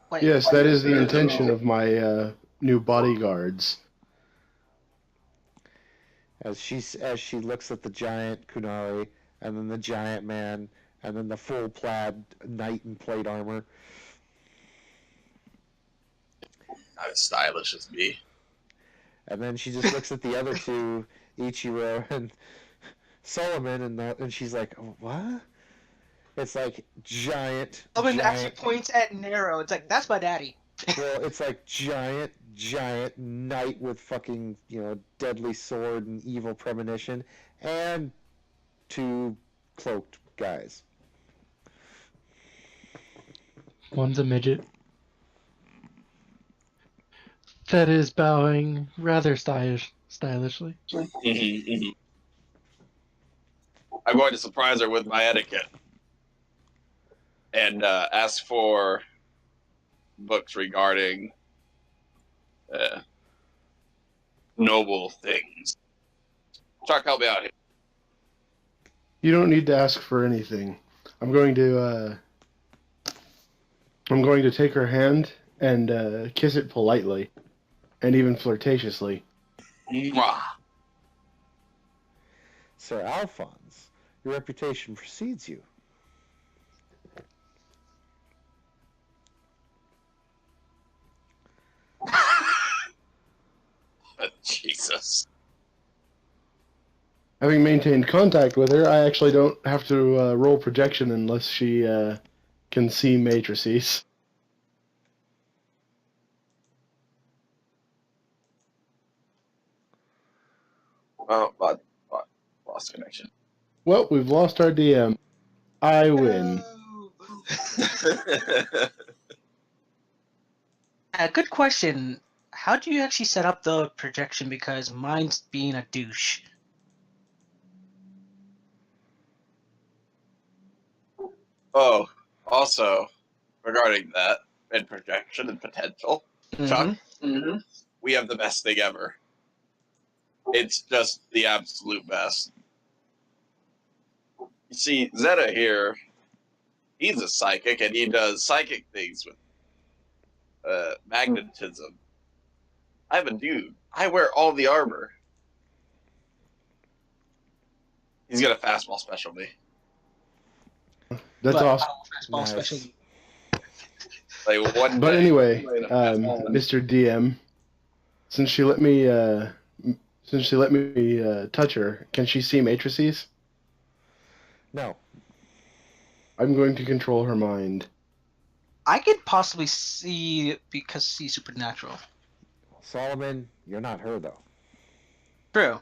Wait, Yes, that is the intention of my new bodyguards. As she looks at the giant Kunari, and then the giant man, and then the full plaid knight in plate armor. Not as stylish as me. And then she just looks at the other two, Ichiro and Solomon, and she's like, what? It's like giant. Solomon actually points at Narrow. It's like, that's my daddy. Well, it's like giant knight with fucking, deadly sword and evil premonition, and two cloaked guys. One's a midget that is bowing rather stylishly. I'm going to surprise her with my etiquette and ask for books regarding noble things. Chuck, help me out here. You don't need to ask for anything. I'm going to take her hand and kiss it politely, and even flirtatiously. Mwah. Sir Alphonse, your reputation precedes you. Jesus. Having maintained contact with her, I actually don't have to roll projection unless she can see matrices. Oh, but lost connection. Well, we've lost our DM. I win. Good question. How do you actually set up the projection? Because mine's being a douche. Oh, also regarding that and projection and potential, Chuck, we have the best thing ever. It's just the absolute best. You see, Zeta here, he's a psychic and he does psychic things with magnetism. I'm a dude. I wear all the armor. He's got a fastball special me. That's But awesome. fastball Nice. special. Like one But day, anyway, he's gonna fastball me. Mr. DM, since she let me touch her, can she see matrices? No. I'm going to control her mind. I could possibly see because she's supernatural. Solomon, you're not her, though. True.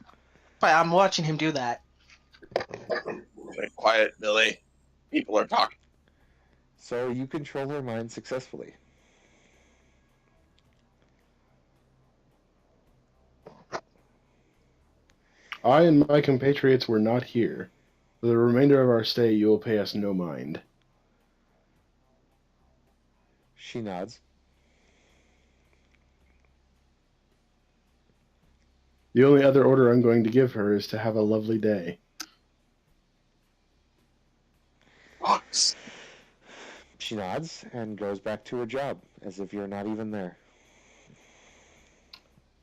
But I'm watching him do that. Quiet, Billy. People are talking. So you control her mind successfully. I and my compatriots were not here. For the remainder of our stay, you will pay us no mind. She nods. The only other order I'm going to give her is to have a lovely day. Books. She nods and goes back to her job, as if you're not even there.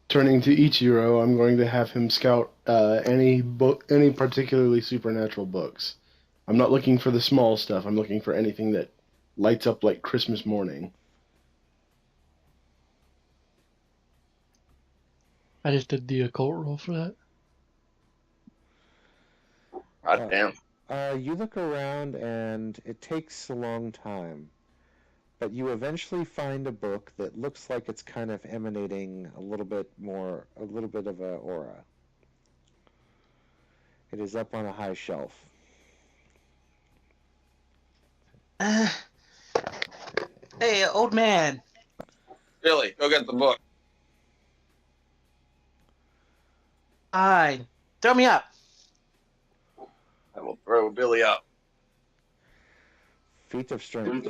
Turning to Ichiro, I'm going to have him scout any particularly supernatural books. I'm not looking for the small stuff. I'm looking for anything that lights up like Christmas morning. I just did the occult roll for that. God damn. You look around and it takes a long time, but you eventually find a book that looks like it's kind of emanating a little bit of a aura. It is up on a high shelf. Hey, old man. Billy, go get the book. Fine. Throw me up. I will throw Billy up. Feat of strength.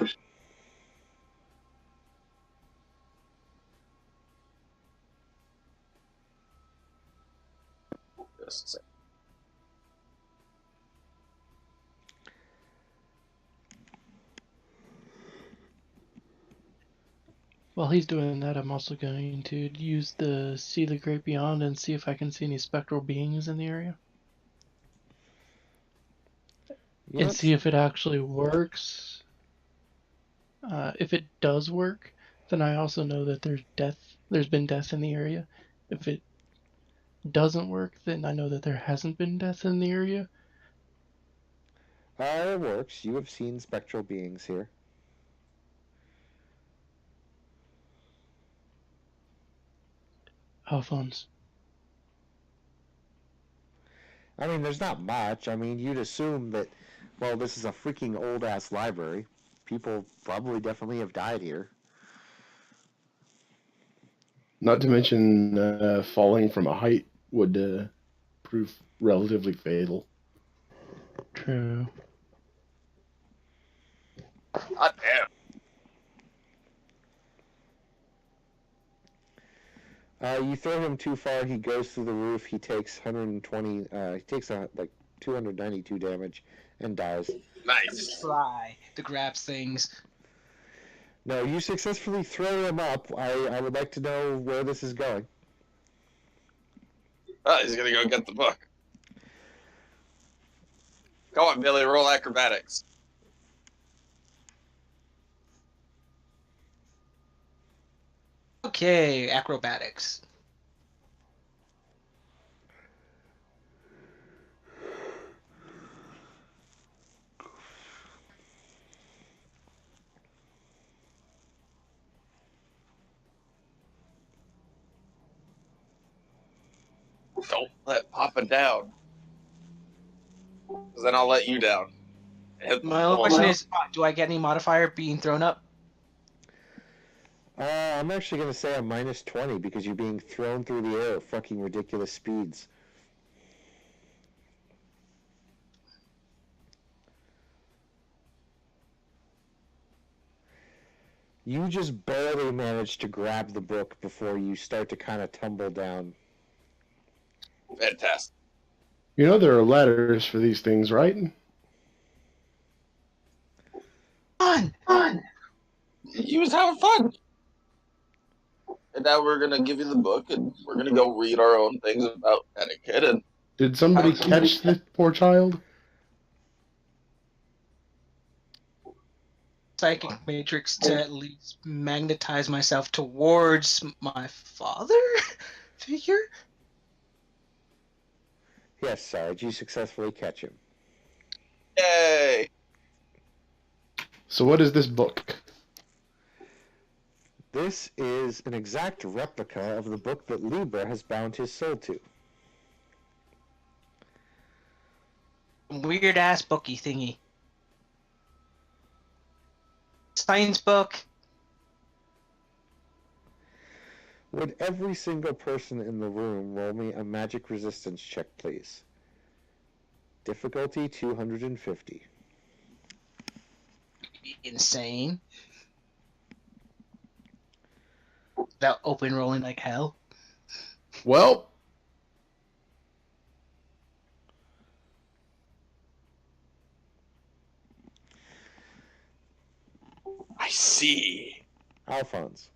Just a second. While he's doing that, I'm also going to use the See the Great Beyond and see if I can see any spectral beings in the area. You And see if it actually works. If it does work, then I also know that there's been death in the area. If it doesn't work, then I know that there hasn't been death in the area. it works. You have seen spectral beings here. Alphonse. I mean, there's not much. I mean, you'd assume that, well, this is a freaking old-ass library. People probably definitely have died here. Not to mention, falling from a height would prove relatively fatal. True. God damn. You throw him too far, he goes through the roof. He takes 120. He takes like 292 damage and dies. Nice. Try to grab things. No, you successfully throw him up. I would like to know where this is going. Oh, he's gonna go get the book. Go on, Billy, roll acrobatics. Okay, acrobatics. Don't let Papa down, because then I'll let you down. And hit the My only wall. question is, do I get any modifier being thrown up? I'm actually going to say I'm minus 20 because you're being thrown through the air at fucking ridiculous speeds. You just barely manage to grab the book before you start to kind of tumble down. Fantastic. You know there are ladders for these things, right? Fun! He was having fun. And now we're gonna give you the book, and we're gonna go read our own things about etiquette. And Did somebody catch the poor child? Psychic matrix to at least magnetize myself towards my father figure? Yes, Sarge, you successfully catch him. yay! So what is this book? This is an exact replica of the book that Libra has bound his soul to. Weird ass booky thingy. Science book. Would every single person in the room roll me a magic resistance check, please? Difficulty 250. Insane. That open rolling like hell. Well, I see. Alphonse,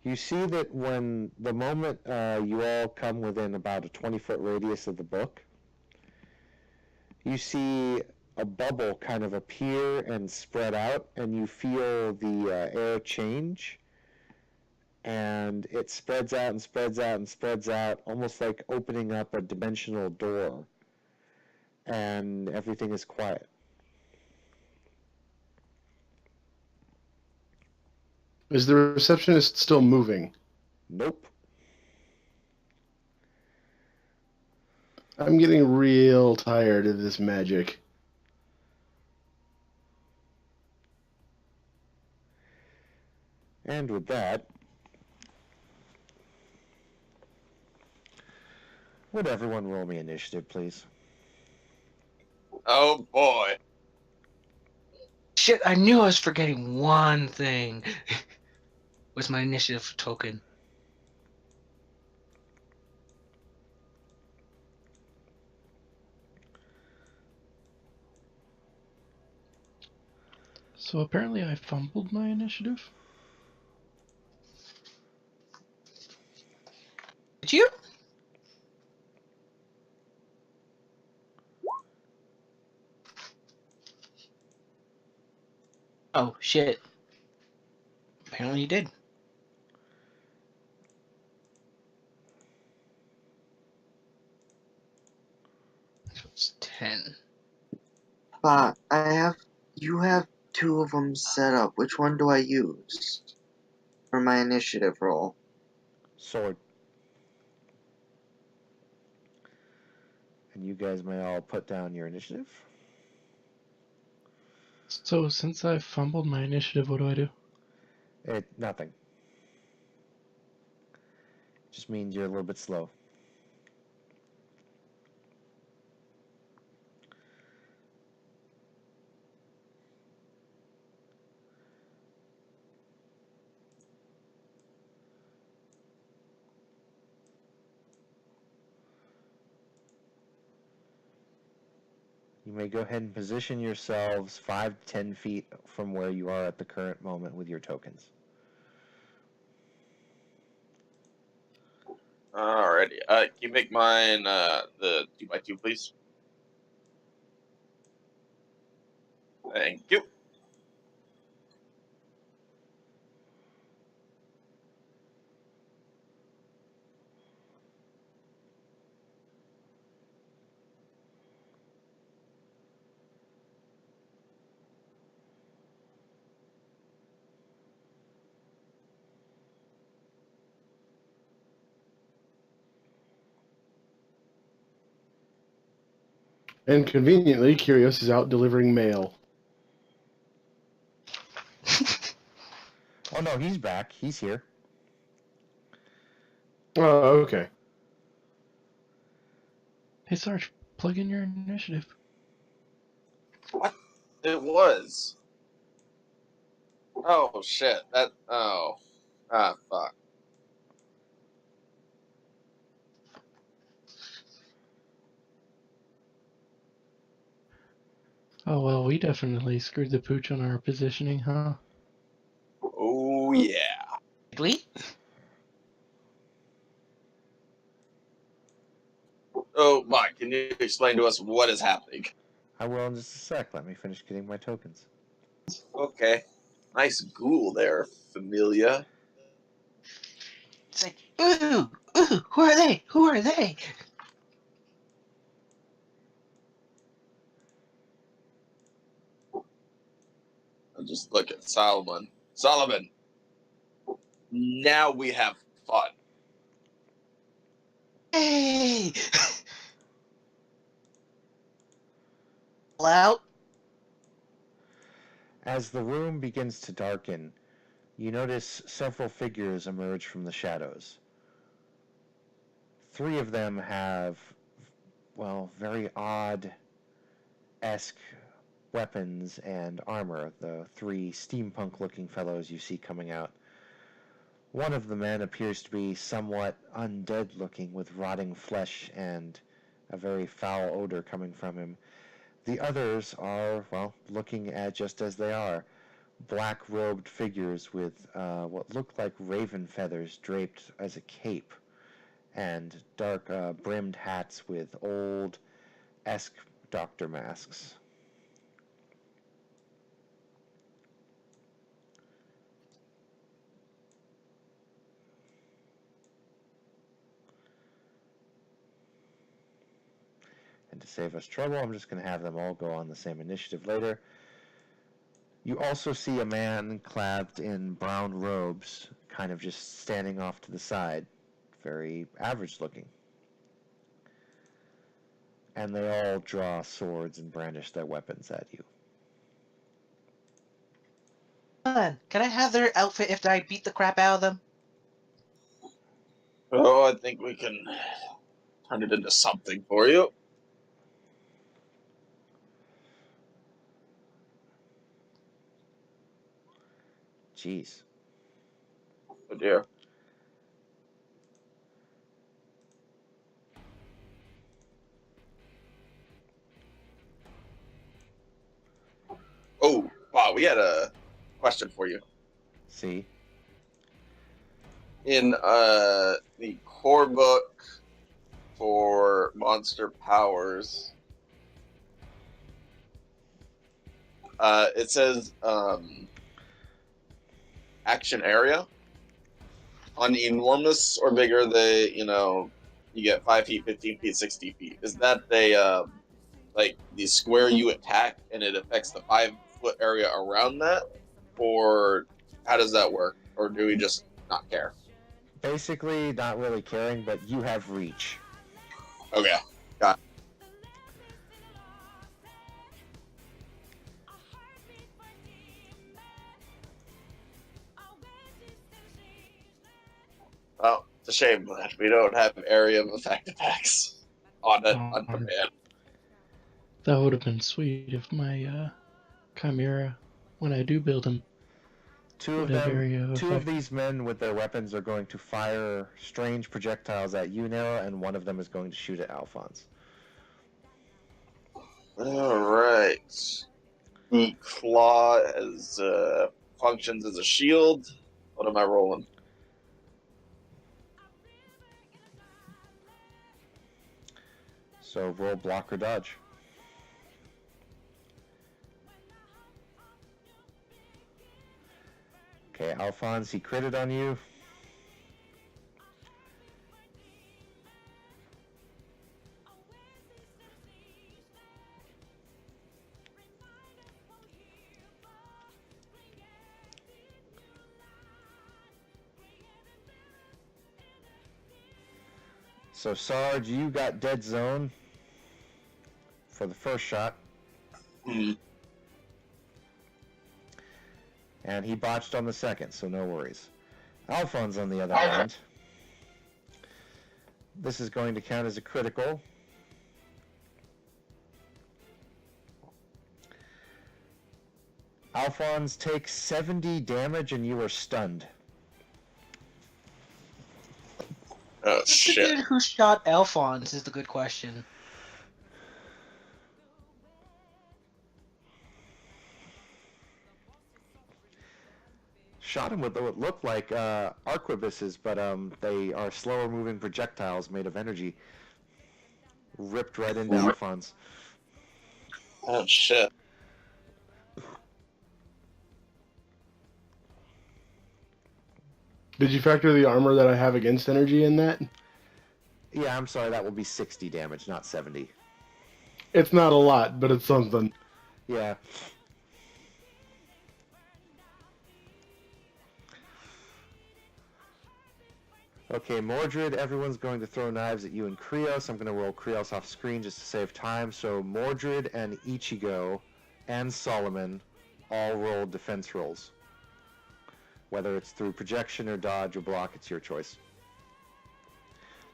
you see that when the moment you all come within about a 20-foot radius of the book, you see a bubble kind of appear and spread out, and you feel the air change, and it spreads out and spreads out and spreads out, almost like opening up a dimensional door, and everything is quiet. is the receptionist still moving? Nope. I'm getting real tired of this magic. And with that, would everyone roll me initiative, please? Oh boy. Shit, I knew I was forgetting one thing. Was my initiative token. So apparently I fumbled my initiative. Did you? Oh, shit. Apparently you did. So it's 10. You have two of them set up. Which one do I use for my initiative roll? Sword. And you guys may all put down your initiative. So since I fumbled my initiative, what do I do? Nothing. Just means you're a little bit slow. You may go ahead and position yourselves 5 to 10 feet from where you are at the current moment with your tokens. Alrighty. Can you make mine the 2x2, please? Thank you. And conveniently, Curios is out delivering mail. Oh no, he's back. He's here. Oh, okay. Hey, Sarge, plug in your initiative. What? It was. Oh shit. Fuck. Oh, well, we definitely screwed the pooch on our positioning, huh? Oh yeah. Really? Oh, Mike, can you explain to us what is happening? I will in just a sec. Let me finish getting my tokens. Okay. Nice ghoul there, Familia. It's like, ooh, who are they? Who are they? I'll just look at Solomon. Solomon, now we have fun. Hey! Out. As the room begins to darken, you notice several figures emerge from the shadows. 3 of them have, well, very odd-esque weapons and armor, the 3 steampunk-looking fellows you see coming out. One of the men appears to be somewhat undead-looking, with rotting flesh and a very foul odor coming from him. The others are, well, looking at just as they are. Black-robed figures with what look like raven feathers draped as a cape, and dark brimmed hats with old-esque doctor masks. And to save us trouble, I'm just going to have them all go on the same initiative later. You also see a man clad in brown robes, kind of just standing off to the side. Very average looking. And they all draw swords and brandish their weapons at you. Can I have their outfit if I beat the crap out of them? Oh, I think we can turn it into something for you. Jeez. Oh dear. Oh, wow, we had a question for you. See? In the core book for monster powers, it says action area. On enormous or bigger, you get 5 feet, 15 feet, 60 feet. Is that like the square you attack and it affects the 5-foot area around that? Or how does that work? Or do we just not care? Basically, not really caring, but you have reach. Okay. Got it. Well, it's a shame that we don't have area of effect attacks on command. That would have been sweet if my Chimera, when I do build him, Two would have area of of effect. these men with their weapons are going to fire strange projectiles at you, Nero, and one of them is going to shoot at Alphonse. All right. The claw functions as a shield. What am I rolling? So roll block or dodge. Okay, Alphonse, he critted on you. So Sarge, you got dead zone for the first shot. Hmm. And he botched on the second, so no worries. Alphonse, on the other hand, this is going to count as a critical. Alphonse takes 70 damage and you are stunned. Oh What's the shit! dude who shot Alphonse is the good question. Shot him with what looked like arquebuses, but they are slower moving projectiles made of energy. Ripped right into Alphonse. Oh shit! Did you factor the armor that I have against energy in that? Yeah, I'm sorry, that will be 60 damage, not 70. It's not a lot, but it's something. Yeah. Okay, Mordred, everyone's going to throw knives at you and Krios. I'm going to roll Krios off screen just to save time. So Mordred and Ichigo and Solomon all roll defense rolls. Whether it's through projection or dodge or block, it's your choice.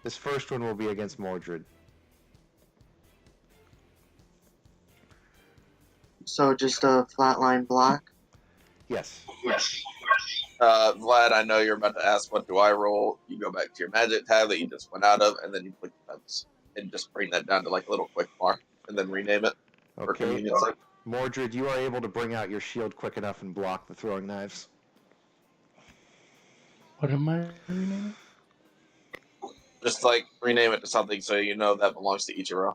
This first one will be against Mordred. So just a flatline block? Yes. Vlad, I know you're about to ask what do I roll. You go back to your magic tab that you just went out of, and then you click defense, and just bring that down to like a little quick bar, and then rename it for Okay. convenience sake. Mordred, you are able to bring out your shield quick enough and block the throwing knives. What am I renaming? Just like rename it to something so you know that belongs to Ichiro.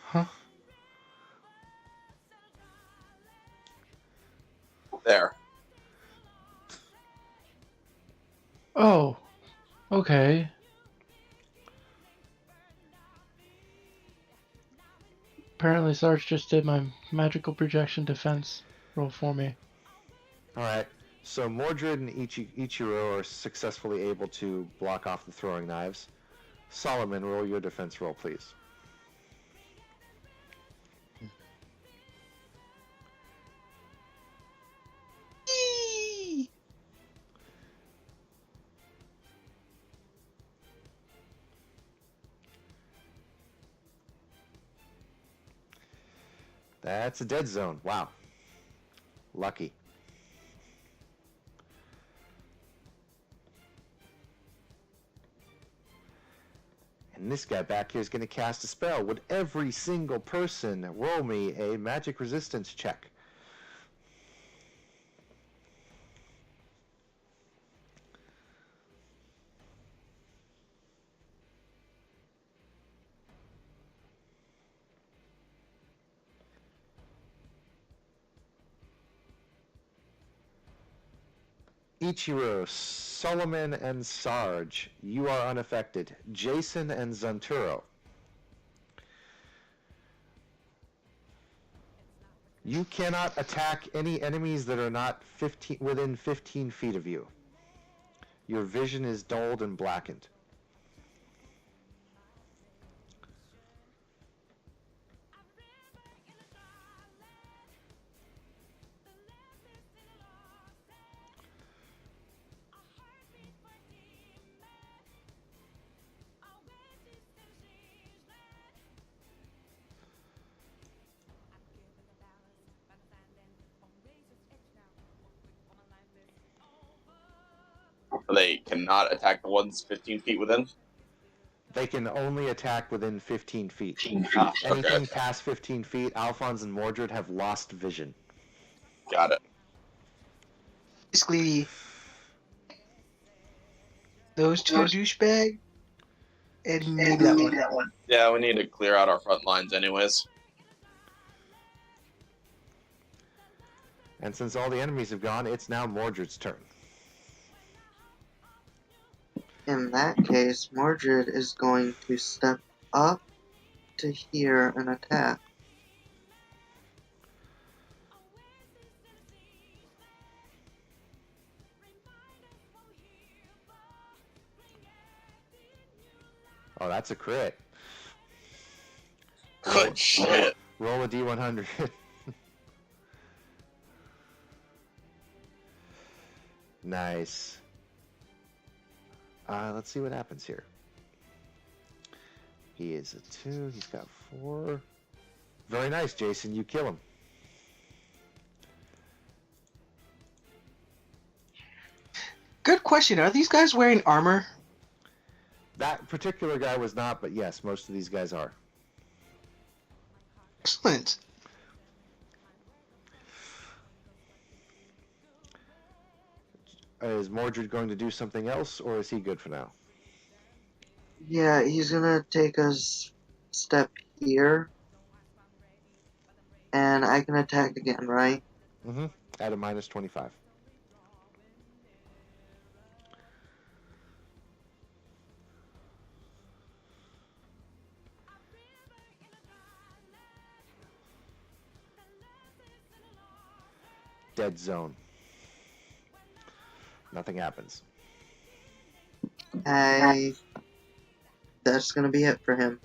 Huh? There. Oh, okay. Apparently Sarge just did my magical projection defense roll for me. Alright, so Mordred and Ichiro are successfully able to block off the throwing knives. Solomon, roll your defense roll, please. That's a dead zone. Wow. Lucky. And this guy back here is going to cast a spell. Would every single person roll me a magic resistance check? Ichiro, Solomon, and Sarge, you are unaffected. Jason and Zanturo, you cannot attack any enemies that are not within 15 feet of you. Your vision is dulled and blackened. They cannot attack the ones 15 feet within. They can only attack within 15 feet. Okay, Anything past 15 feet, Alphonse and Mordred have lost vision. got it. Basically, those two douchebags and maybe that one. Yeah, we need to clear out our front lines anyways. And since all the enemies have gone, it's now Mordred's turn. In that case, Mordred is going to step up to here and attack. that's a crit. Good shit. Roll a d100. Nice. Let's see what happens here. He is a 2. He's got 4. Very nice, Jason. You kill him. Good question. Are these guys wearing armor? That particular guy was not, but yes, most of these guys are. Excellent. Is Mordred going to do something else, or is he good for now? Yeah, he's gonna take a step here. And I can attack again, right? Mm-hmm. At a minus 25. Dead zone. Nothing happens. That's gonna be it for him.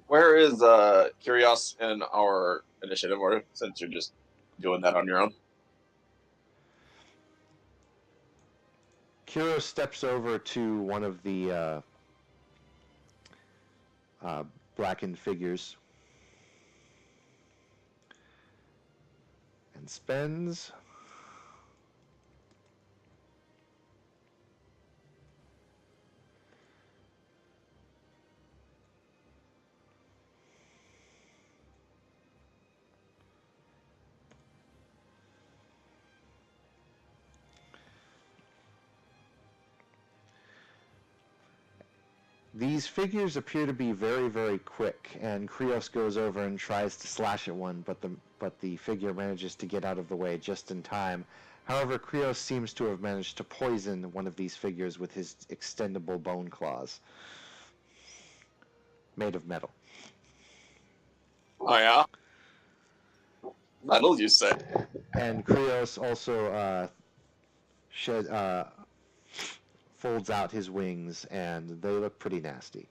Where is Curios in our initiative order? Since you're just doing that on your own. Kiro steps over to one of the blackened figures and spends These figures appear to be very, very quick, and Krios goes over and tries to slash at one, but the figure manages to get out of the way just in time. However, Krios seems to have managed to poison one of these figures with his extendable bone claws, made of metal. Oh yeah. Metal, you say? And Krios also folds out his wings, and they look pretty nasty.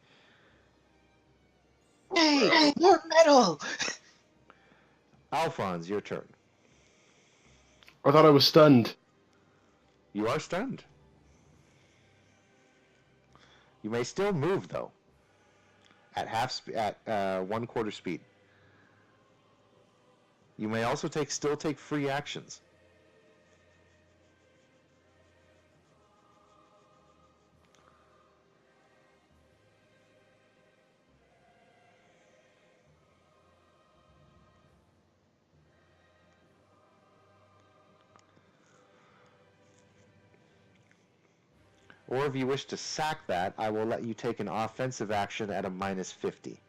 Hey, more metal! Alphonse, your turn. I thought I was stunned. You are stunned. You may still move, though, at 1/4 speed. You may also still take free actions. Or if you wish to sack that, I will let you take an offensive action at a minus 50.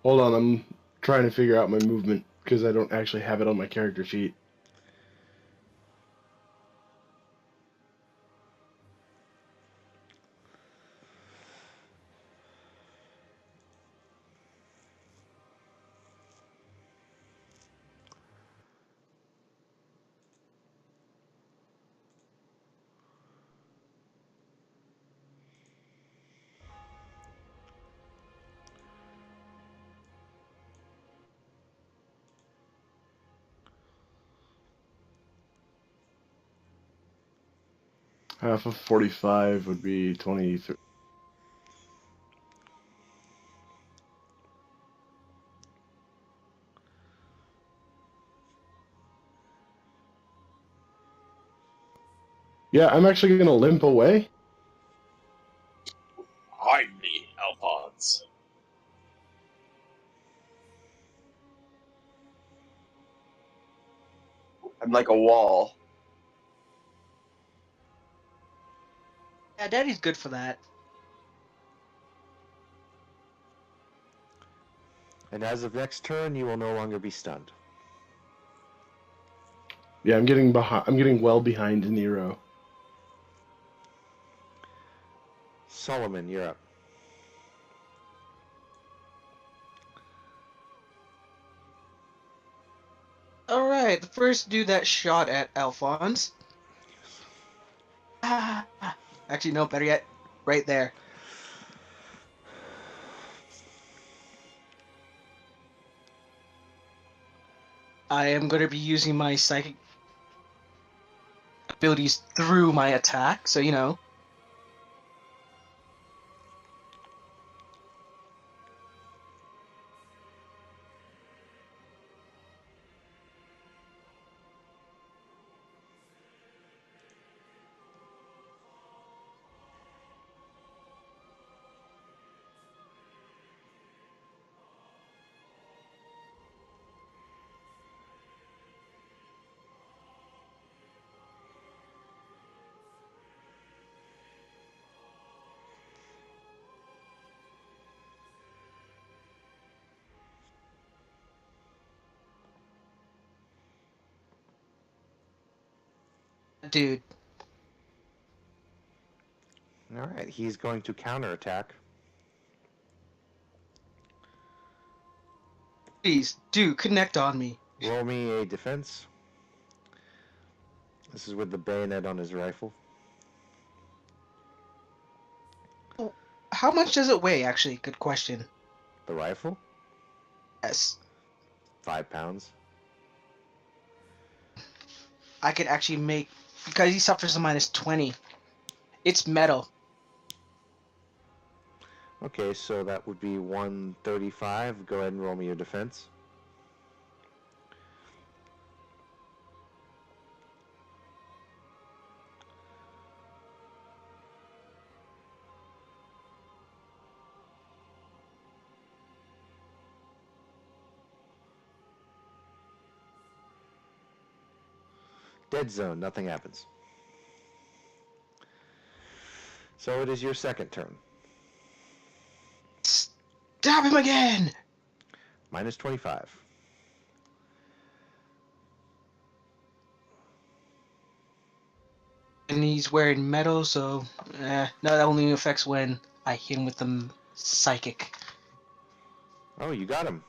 Hold on, I'm trying to figure out my movement because I don't actually have it on my character sheet. Half of 45 would be 23. Yeah, I'm actually going to limp away. Hide me, Alphonse. I'm like a wall. Yeah, Daddy's good for that. And as of next turn, you will no longer be stunned. Yeah, I'm getting behind. I'm getting well behind Nero. Solomon, you're up. Alright, the first dude that shot at Alphonse. Ah, actually, no, better yet, right there. I am going to be using my psychic abilities through my attack, so you know. Dude, All right, he's going to counterattack. please, do connect on me. Roll me a defense. This is with the bayonet on his rifle. How much does it weigh, actually? Good question. The rifle? Yes, 5 pounds. I could actually make, because he suffers a -20. It's metal. Okay, so that would be 135. Go ahead and roll me your defense. Dead zone, nothing happens. So it is your second turn. Stab him again! -25. And he's wearing metal, so no, that only affects when I hit him with the psychic. Oh, you got him.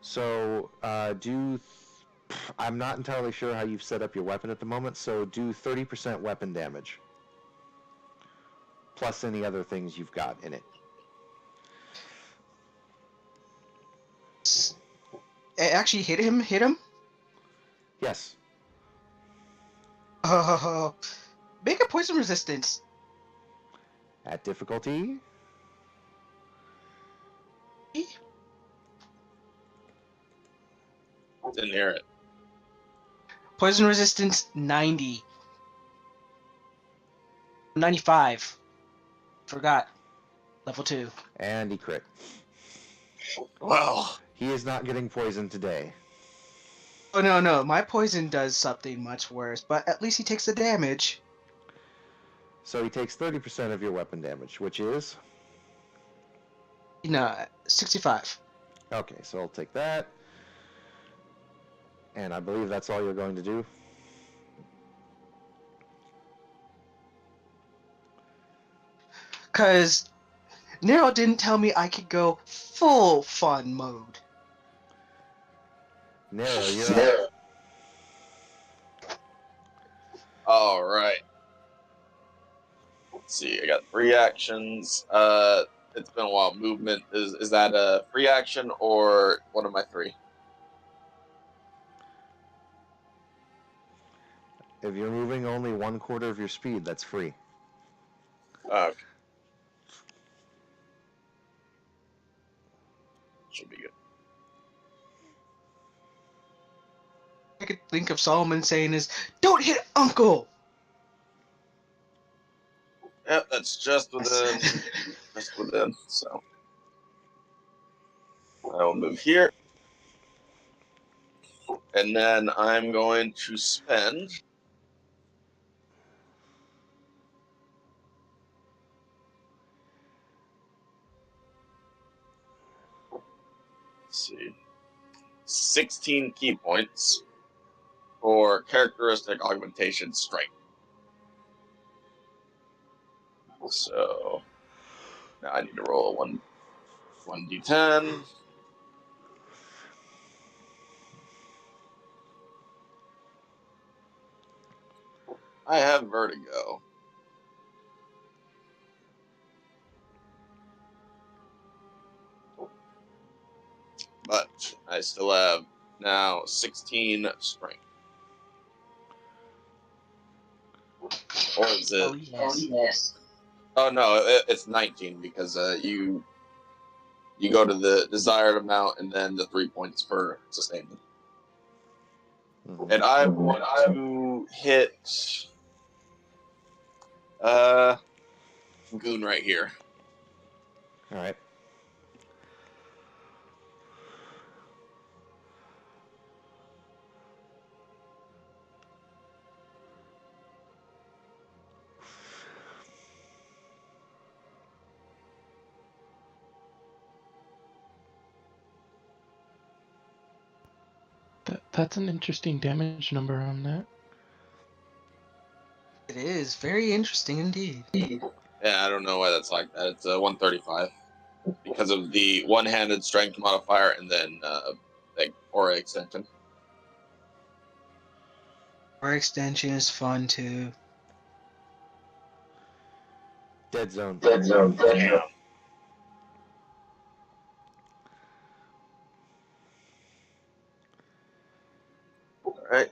So I'm not entirely sure how you've set up your weapon at the moment, so do 30% weapon damage. Plus any other things you've got in it. It actually hit him? Hit him? Yes. Oh, make a poison resistance. At difficulty? Didn't hear it. Poison resistance 90. 95. Forgot. Level 2. And he crit. Well, He is not getting poisoned today. Oh no, my poison does something much worse, but at least he takes the damage. So he takes 30% of your weapon damage, which is? No, 65. Okay, so I'll take that. And I believe that's all you're going to do. Cause Nero didn't tell me I could go full fun mode. Nero, you're up. all right. Let's see. I got 3 actions. It's been a while. Movement is that a free action or one of my 3? If you're moving only 1/4 of your speed, that's free. Okay. Should be good. I could think of Solomon saying is, "Don't hit Uncle." Yep, that's just within. Just within. So I will move here, and then I'm going to spend. let's see, 16 key points for characteristic augmentation strength. So now I need to roll a 1d10. I have vertigo. But I still have now 16 strength. Or is it? Oh yes. Oh no, it's 19 because you go to the desired amount and then the 3 points per sustainment. Mhm. And I want to hit Goon right here. All right. That's an interesting damage number on that. It is very interesting indeed. Yeah, I don't know why that's like that. It's 135 because of the one-handed strength modifier and then like aura extension. Our extension is fun too. Dead zone. Damn. All right.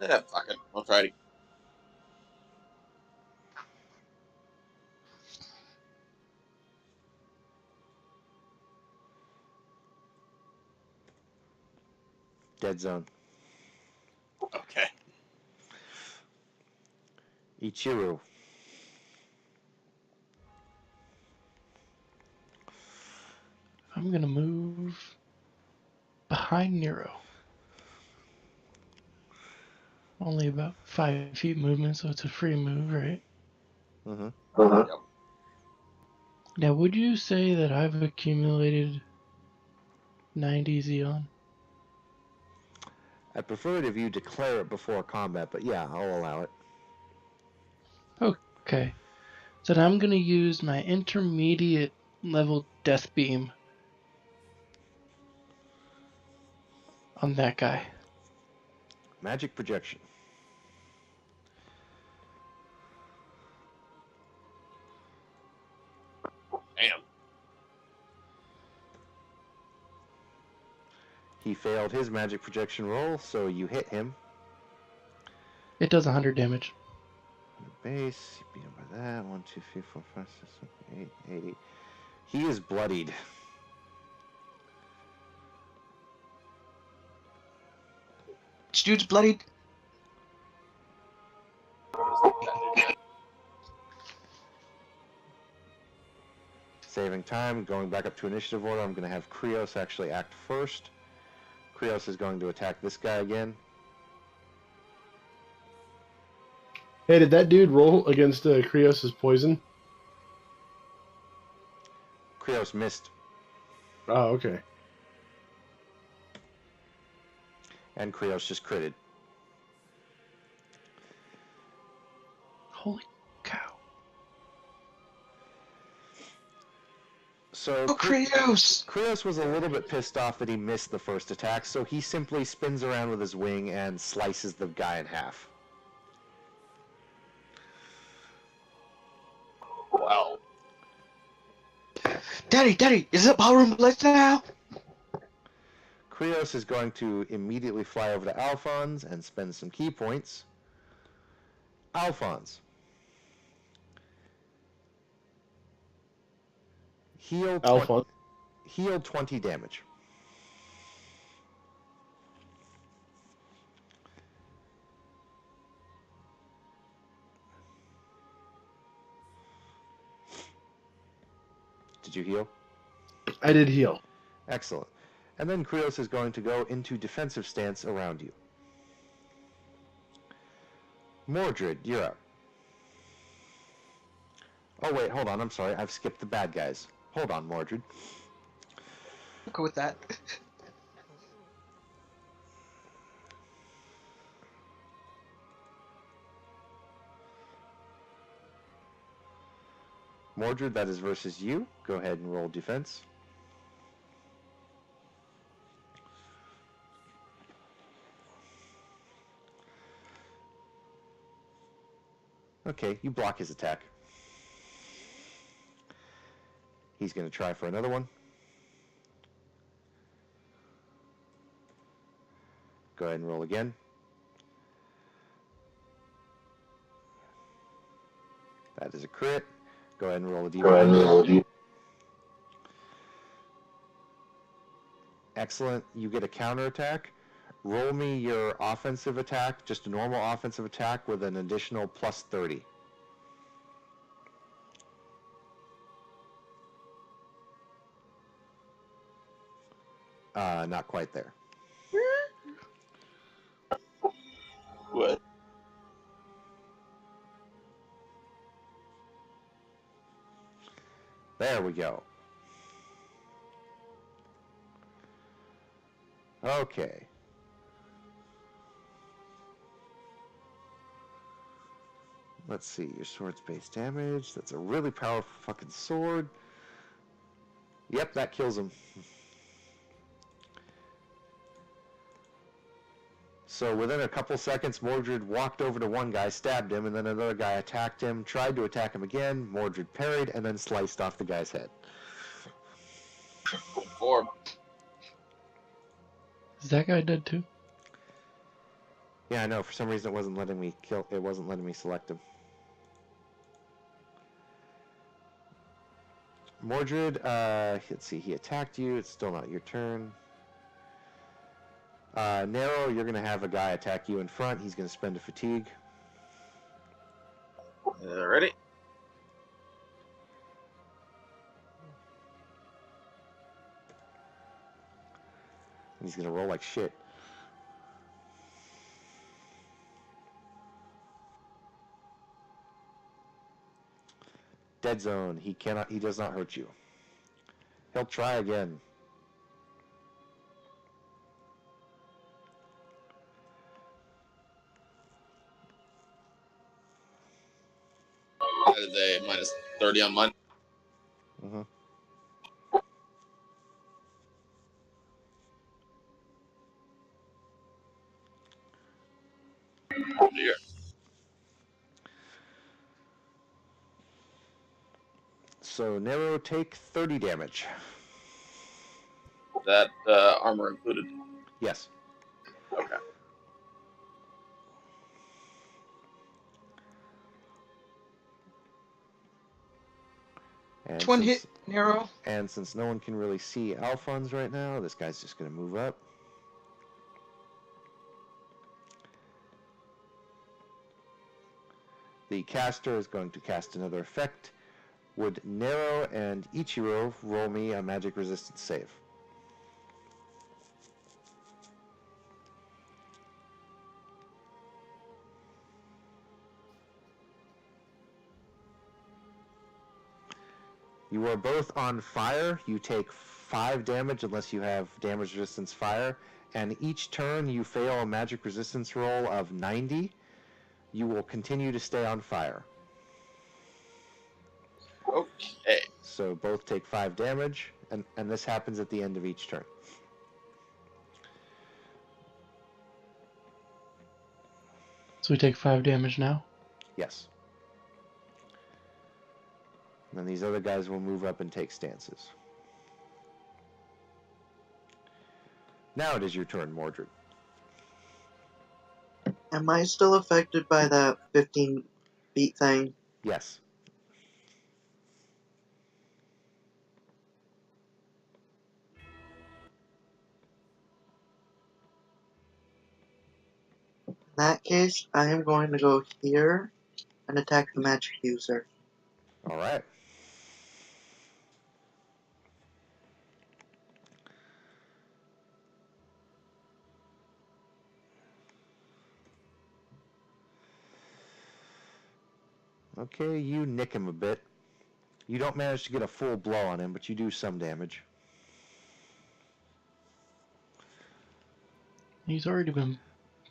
Yeah, fuck it. I'll try to. Dead zone. Okay. Ichiru. I'm gonna move behind Nero. Only about 5 feet movement, so it's a free move, right? Mm-hmm. Yep. Now, would you say that I've accumulated 90 Xeon? I prefer it if you declare it before combat, but yeah, I'll allow it. Okay. So then I'm gonna use my intermediate level Death Beam on that guy. Magic projection. Damn. He failed his magic projection roll, so you hit him. It does 100 damage. Base, you beat him by that. 1, 2, 3, 4, 5, 6, 7, 8, 8. He is bloodied. This dude's bloodied. Saving time, going back up to initiative order. I'm going to have Krios actually act first. Krios is going to attack this guy again. Hey, did that dude roll against Krios' poison? Krios missed, Oh, okay. and Krios just critted. Holy cow. So Oh, Kratos! Krios was a little bit pissed off that he missed the first attack, so he simply spins around with his wing and slices the guy in half. Wow. Daddy, is it Ballroom Blitz now? Krios is going to immediately fly over to Alphonse and spend some key points. Alphonse. Heal Alphonse. 20 damage. Did you heal? I did heal. Excellent. And then Krios is going to go into defensive stance around you. Mordred, you're up. Oh, wait, hold on. I'm sorry. I've skipped the bad guys. Hold on, Mordred. Go with that. Mordred, that is versus you. Go ahead and roll defense. Okay, you block his attack. He's going to try for another one. Go ahead and roll again. That is a crit. Go ahead and roll a d100. Excellent. You get a counterattack. Roll me your offensive attack, just a normal offensive attack with an additional plus 30. Not quite there. What? There we go. Okay. Let's see, your sword's base damage. That's a really powerful fucking sword. Yep, that kills him. So within a couple seconds, Mordred walked over to one guy, stabbed him, and then another guy attacked him, tried to attack him again. Mordred parried, and then sliced off the guy's head. 4. Is that guy dead too? Yeah, I know. For some reason, it wasn't letting me kill. It wasn't letting me select him. Mordred, let's see. He attacked you. It's still not your turn. Narrow, you're going to have a guy attack you in front. He's going to spend a fatigue. Ready? He's going to roll like shit. Dead zone. He does not hurt you. He'll try again. That is a minus 30 on mine. Mm-hmm. Here. So Narrow, take 30 damage. That armor included. Yes. Okay. And Which one since, hit Nero? And since no one can really see Alphonse right now, this guy's just going to move up. The caster is going to cast another effect. Would Nero and Ichiro roll me a magic resistance save? You are both on fire. You take 5 damage unless you have damage resistance fire. And each turn you fail a magic resistance roll of 90, you will continue to stay on fire. Okay. So both take 5 damage, and this happens at the end of each turn. So we take 5 damage now? Yes. And then these other guys will move up and take stances. Now it is your turn, Mordred. Am I still affected by that 15 feet thing? Yes. In that case, I am going to go here and attack the magic user. All right. Okay, you nick him a bit. You don't manage to get a full blow on him, but you do some damage. He's already been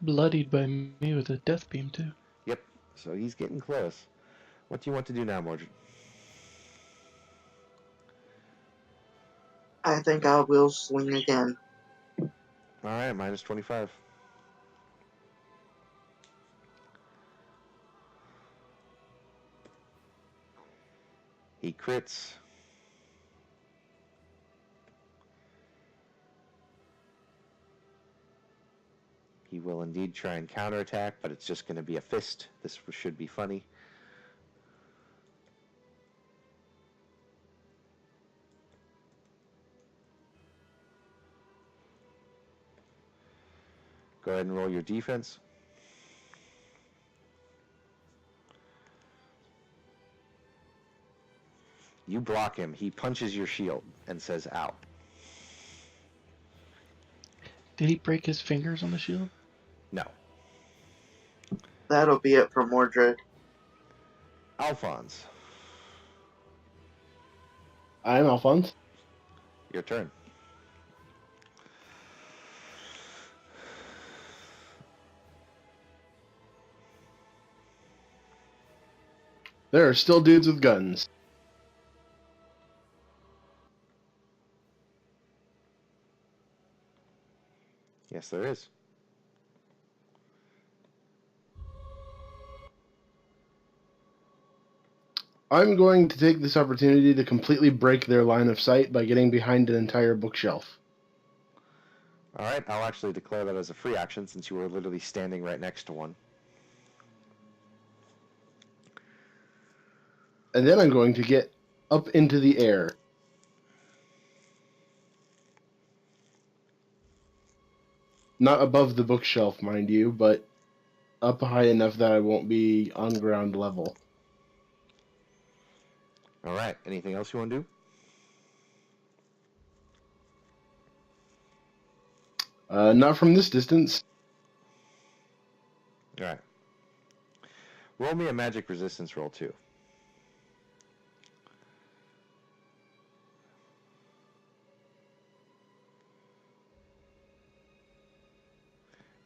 bloodied by me with a death beam, too. Yep, so he's getting close. What do you want to do now, Mordred? I think I will swing again. Alright, minus 25. He crits. He will indeed try and counterattack, but it's just going to be a fist. This should be funny. Go ahead and roll your defense. You block him. He punches your shield and says, ow. Did he break his fingers on the shield? No. That'll be it for Mordred. Alphonse, I'm Alphonse. your turn. There are still dudes with guns. Yes, there is. I'm going to take this opportunity to completely break their line of sight by getting behind an entire bookshelf. Alright, I'll actually declare that as a free action since you were literally standing right next to one. And then I'm going to get up into the air. Not above the bookshelf, mind you, but up high enough that I won't be on ground level. Alright, anything else you want to do? Not from this distance. Alright. Roll me a magic resistance roll, too.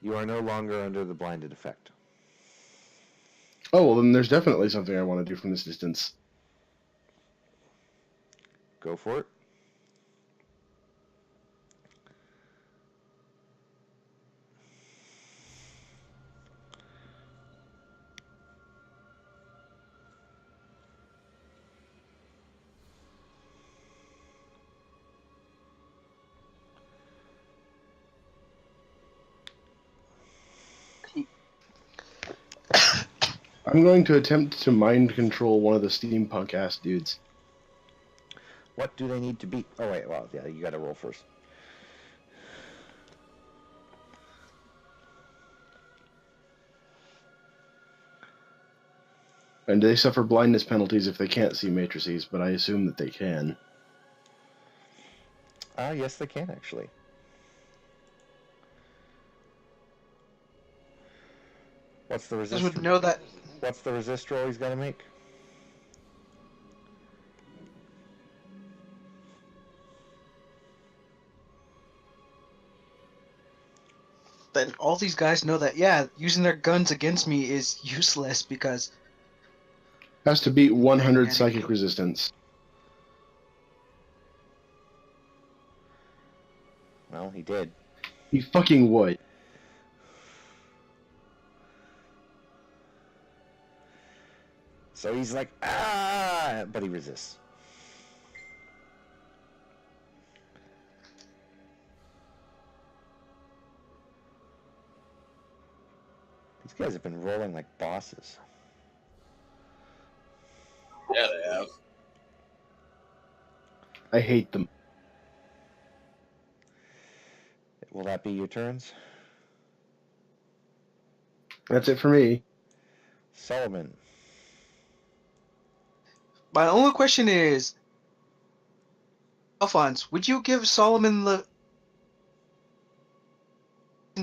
You are no longer under the blinded effect. Oh, well, then there's definitely something I want to do from this distance. Go for it. I'm going to attempt to mind control one of the steampunk ass dudes. What do they need to beat? Oh, wait, well, yeah, you gotta roll first. And they suffer blindness penalties if they can't see matrices, but I assume that they can. Yes, they can, actually. What's the Just resist? would know that. What's the resist roll he's got to make? Then all these guys know that, yeah, using their guns against me is useless because Has to beat 100 Magnetic. psychic resistance. Well, he did. He fucking would. So he's like, ah, but he resists. These guys have been rolling like bosses. Yeah, they have. I hate them. Will that be your turns? That's it for me. Solomon. my only question is, Alphonse, would you give Solomon the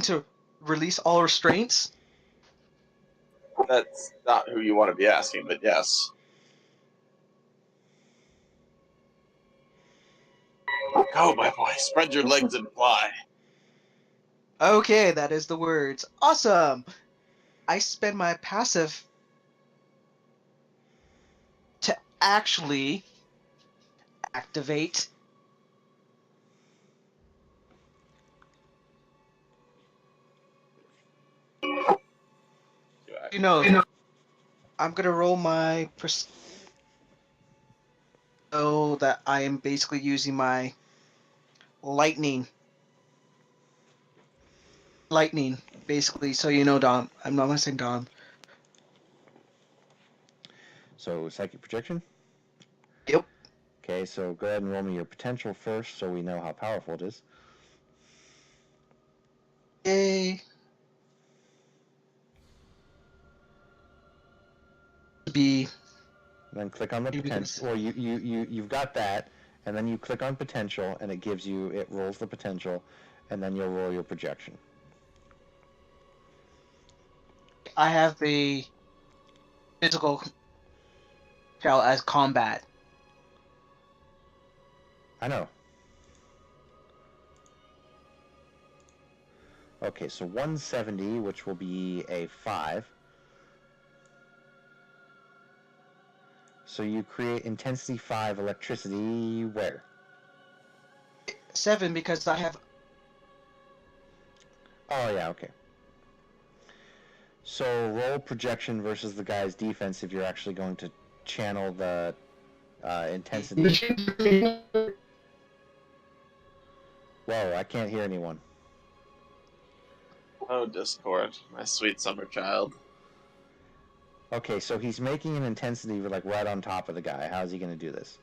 to release all restraints? That's not who you want to be asking, but yes. Go, my boy. Spread your legs and fly. Okay, that is the words. Awesome. I spend my passive to actually activate. You know, I'm gonna roll my so that I am basically using my lightning. Lightning, basically. So you know, Dom. I'm not gonna say Dom. So psychic projection. Yep. Okay, so go ahead and roll me your potential first, so we know how powerful it is. Yay. Be. And then click on the potential. Or you've got that, and then you click on potential, and it rolls the potential, and then you'll roll your projection. I have the physical shell as combat. I know. Okay, so 170, which will be a 5. So you create intensity 5 electricity where? 7 because I have. Oh, yeah, okay. So roll projection versus the guy's defense if you're actually going to channel the intensity. Whoa, I can't hear anyone. Oh, Discord, my sweet summer child. Okay, so he's making an intensity like right on top of the guy. How's he going to do this?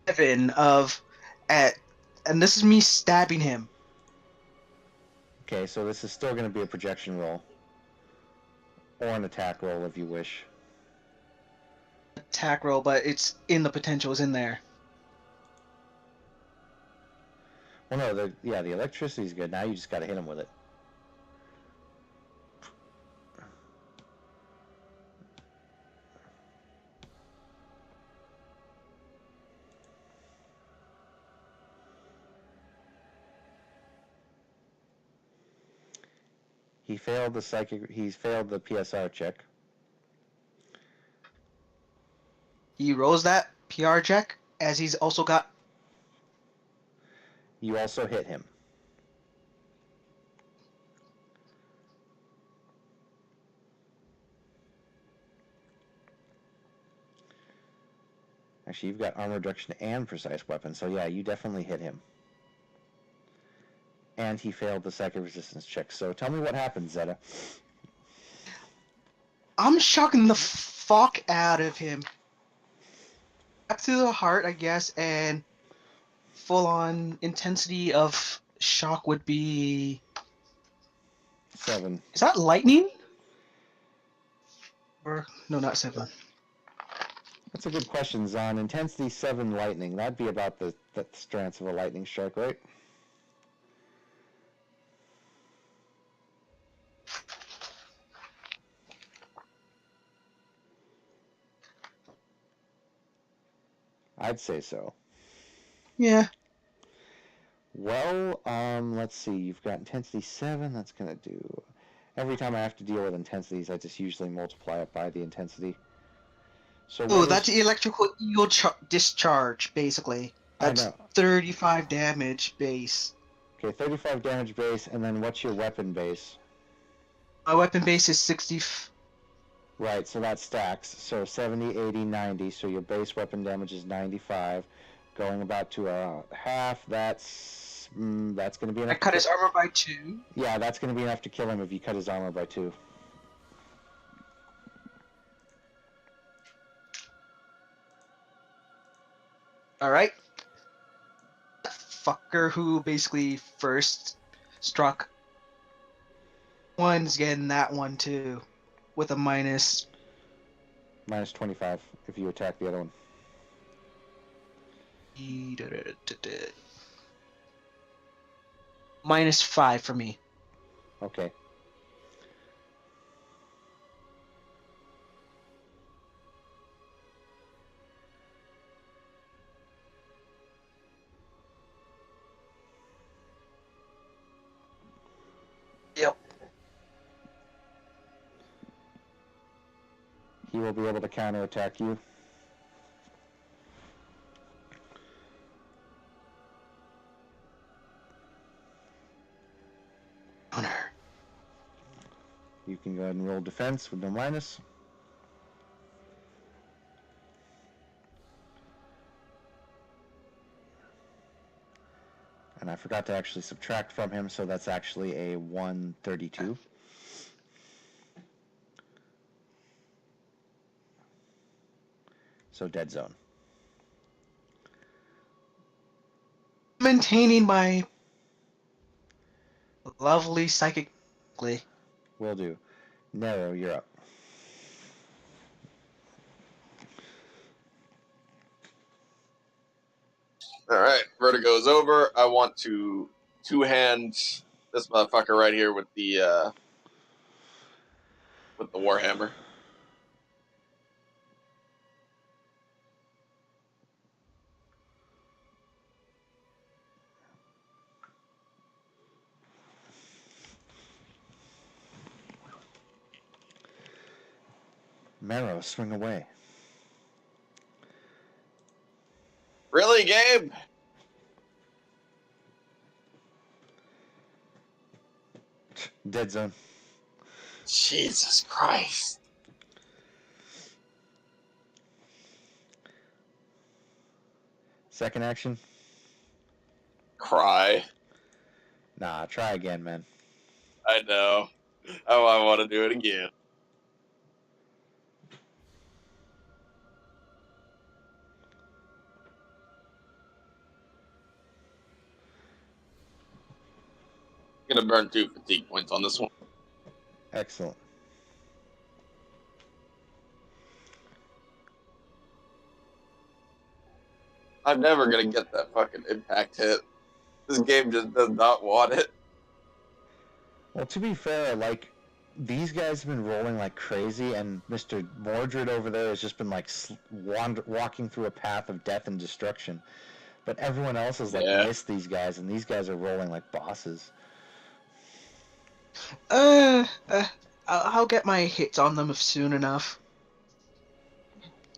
7 of and this is me stabbing him. Okay, so this is still going to be a projection roll. Or an attack roll if you wish. Attack roll, but it's in the potential is in there. Well, no, the electricity's good. Now you just got to hit him with it. He's failed the PSR check. He rolls that PR check as he's also got. You also hit him. Actually, you've got armor reduction and precise weapon, so yeah, you definitely hit him. And he failed the psychic resistance check. So tell me what happens, Zeta. I'm shocking the fuck out of him. Up to the heart, I guess, and full on intensity of shock would be 7. Is that lightning? Or no, not 7. That's a good question, Zon. Intensity 7 lightning. That'd be about the strength of a lightning strike, right? I'd say so. Yeah. Well, let's see. You've got intensity 7. That's going to do... Every time I have to deal with intensities, I just usually multiply it by the intensity. So Oh, that's electrical eel discharge, basically. That's I know. 35 damage base. Okay, 35 damage base, and then what's your weapon base? My weapon base is 60. Right, so that stacks. So 70, 80, 90. So your base weapon damage is 95. Going about to a half, that's going to be enough. I cut his armor by 2. Yeah, that's going to be enough to kill him if you cut his armor by 2. Alright. Fucker who basically first struck. One's getting that one too. With a minus. Minus 25 if you attack the other one. Minus 5 for me. Okay. He will be able to counterattack you. Honor. You can go ahead and roll defense with no minus. And I forgot to actually subtract from him, so that's actually a 132. So dead zone. Maintaining my lovely psychic. Will do. Nero, you're up. All right, Vertigo's over. I want to two-hand this motherfucker right here with the warhammer. Mero, swing away. Really, Gabe? Dead zone. Jesus Christ. Second action. Cry. Nah, try again, man. I know. Oh, I want to do it again. I'm gonna burn 2 fatigue points on this one. Excellent. I'm never gonna get that fucking impact hit. This game just does not want it. Well, to be fair, like, these guys have been rolling like crazy, and Mr. Mordred over there has just been, like, walking through a path of death and destruction. But everyone else has, like, missed these guys, and these guys are rolling like bosses. I'll get my hits on them soon enough.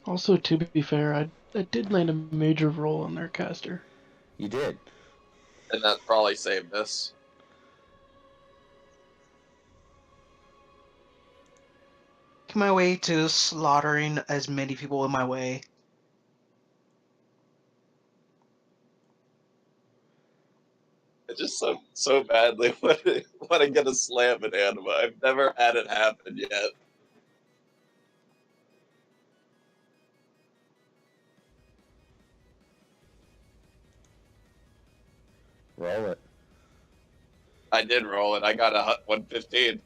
Also, to be fair, I did land a major roll on their caster. You did. And that probably saved us. My way to slaughtering as many people in my way. I just so badly want to get a slam at Anima. I've never had it happen yet. Roll it. I did roll it. I got a 115.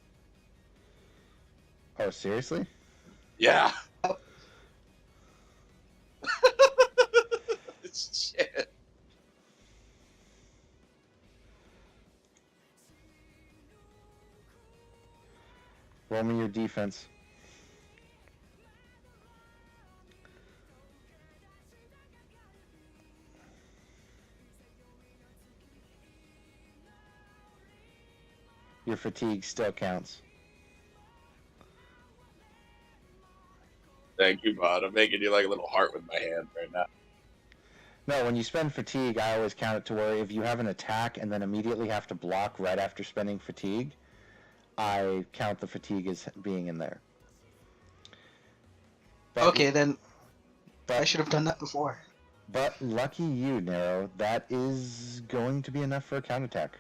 Oh, seriously? Yeah. Shit. Roll me your defense. Your fatigue still counts. Thank you, bud. I'm making you like a little heart with my hand right now. No, when you spend fatigue, I always count it to where if you have an attack and then immediately have to block right after spending fatigue, I count the fatigue as being in there. But, Okay, then I should have done that before. But lucky you, Nero. That is going to be enough for a counterattack.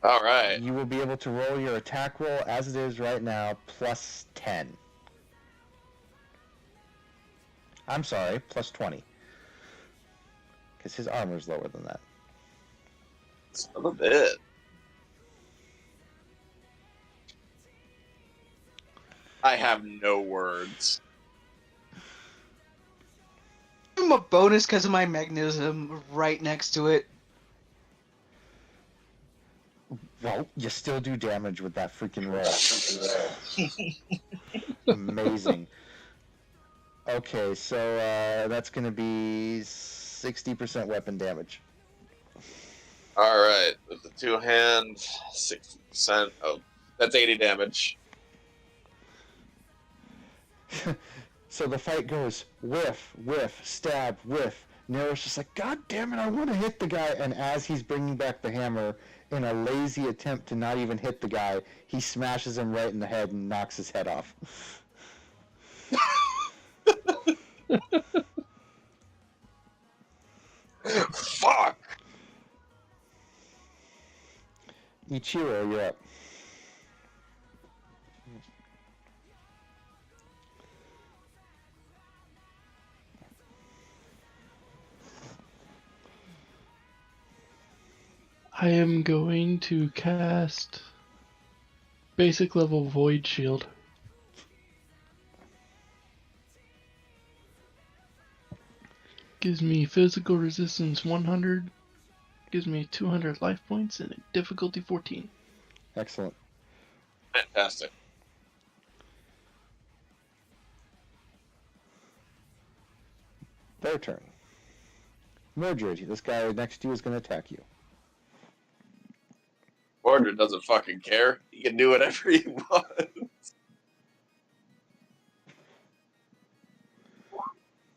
All right. You will be able to roll your attack roll as it is right now, plus 10. I'm sorry, plus 20. Because his armor is lower than that. Son of a bit. I have no words. Give him a bonus because of my magnetism right next to it. Well, you still do damage with that freaking roll. Amazing. Okay, so that's going to be 60% weapon damage. All right. With the two hand, 60%. Oh, that's 80 damage. So the fight goes whiff, whiff, stab, whiff. Nero's just like, God damn it, I want to hit the guy. And as he's bringing back the hammer in a lazy attempt to not even hit the guy, he smashes him right in the head and knocks his head off. Fuck! Ichiro, you're up. I am going to cast basic level Void Shield. Gives me physical resistance 100, gives me 200 life points, and a difficulty 14. Excellent. Fantastic. Their turn. Mordred, this guy next to you is going to attack you. Mordred doesn't fucking care. He can do whatever he wants.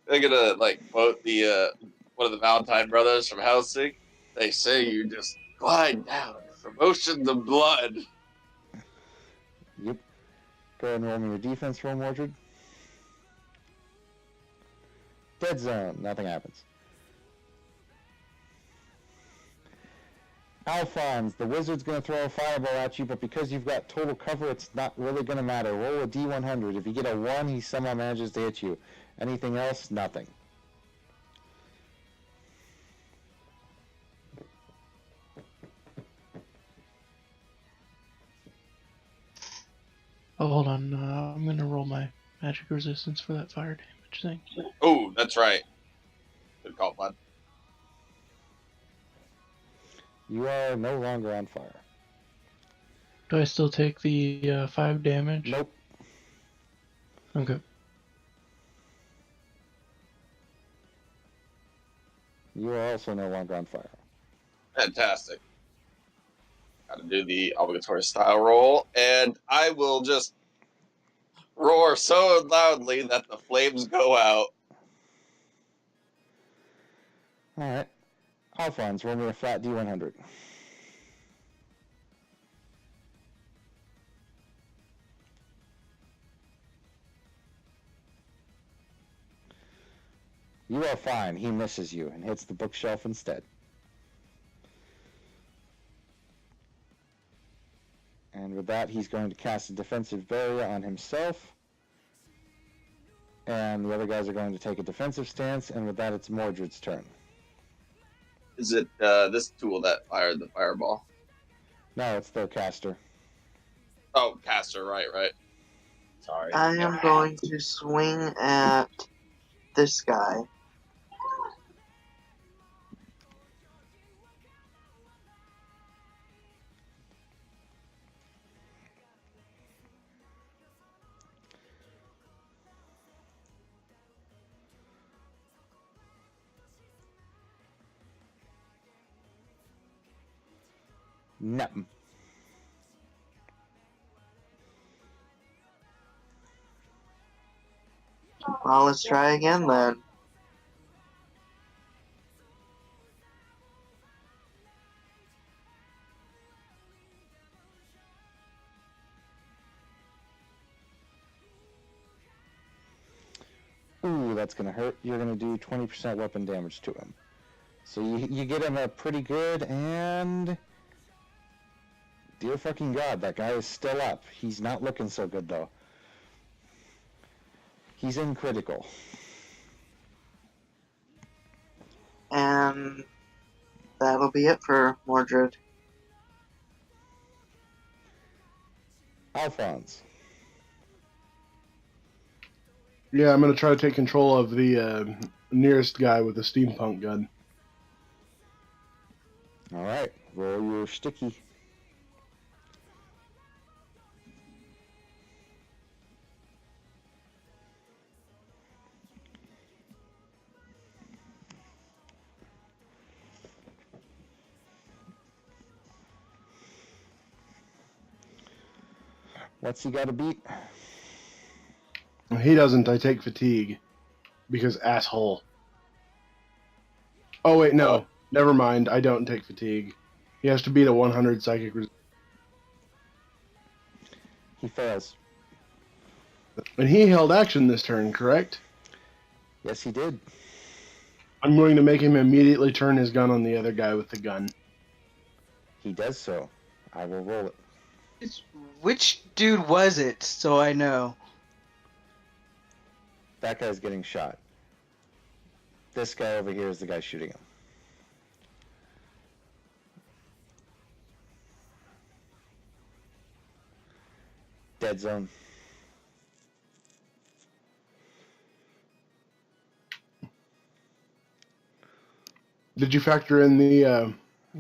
They're gonna quote the one of the Valentine brothers from Helsing. They say you just glide down from oceans of blood. Yep. Go ahead and roll me your defense roll, Mordred. Dead zone. Nothing happens. Alphonse, the wizard's going to throw a fireball at you, but because you've got total cover, it's not really going to matter. Roll a d100. If you get a 1, he somehow manages to hit you. Anything else? Nothing. Oh, hold on. I'm going to roll my magic resistance for that fire damage thing. Oh, that's right. Good call, bud. You are no longer on fire. Do I still take the 5 damage? Nope. Okay. You are also no longer on fire. Fantastic. Got to do the obligatory style roll, and I will just roar so loudly that the flames go out. Alright. Alphonse, roll me a flat d100. You are fine. He misses you and hits the bookshelf instead. And with that, he's going to cast a defensive barrier on himself. And the other guys are going to take a defensive stance, and with that, it's Mordred's turn. Is it this tool that fired the fireball? No, it's the caster. Oh, caster, right. Sorry. I am going to swing at this guy. Nothing. Well, let's try again then. Ooh, that's going to hurt. You're going to do 20% weapon damage to him. So you get him a pretty good, and... Dear fucking God, that guy is still up. He's not looking so good, though. He's in critical. And that'll be it for Mordred. Alphonse. Yeah, I'm going to try to take control of the nearest guy with the steampunk gun. Alright, roll your sticky. What's he got to beat? He doesn't. I take fatigue. Because asshole. Oh, wait, no. Never mind. I don't take fatigue. He has to beat a 100 psychic resistance. He fails. And he held action this turn, correct? Yes, he did. I'm going to make him immediately turn his gun on the other guy with the gun. He does so. I will roll it. Which dude was it, so I know? That guy's getting shot. This guy over here is the guy shooting him. Dead zone. Did you factor in the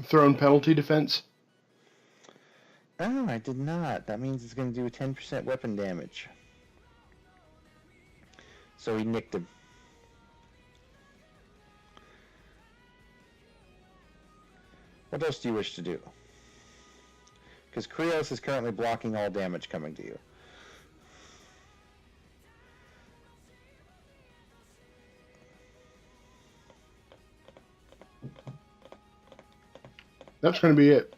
thrown penalty defense? Oh, I did not. That means it's going to do 10% weapon damage. So he nicked him. What else do you wish to do? Because Krios is currently blocking all damage coming to you. That's going to be it.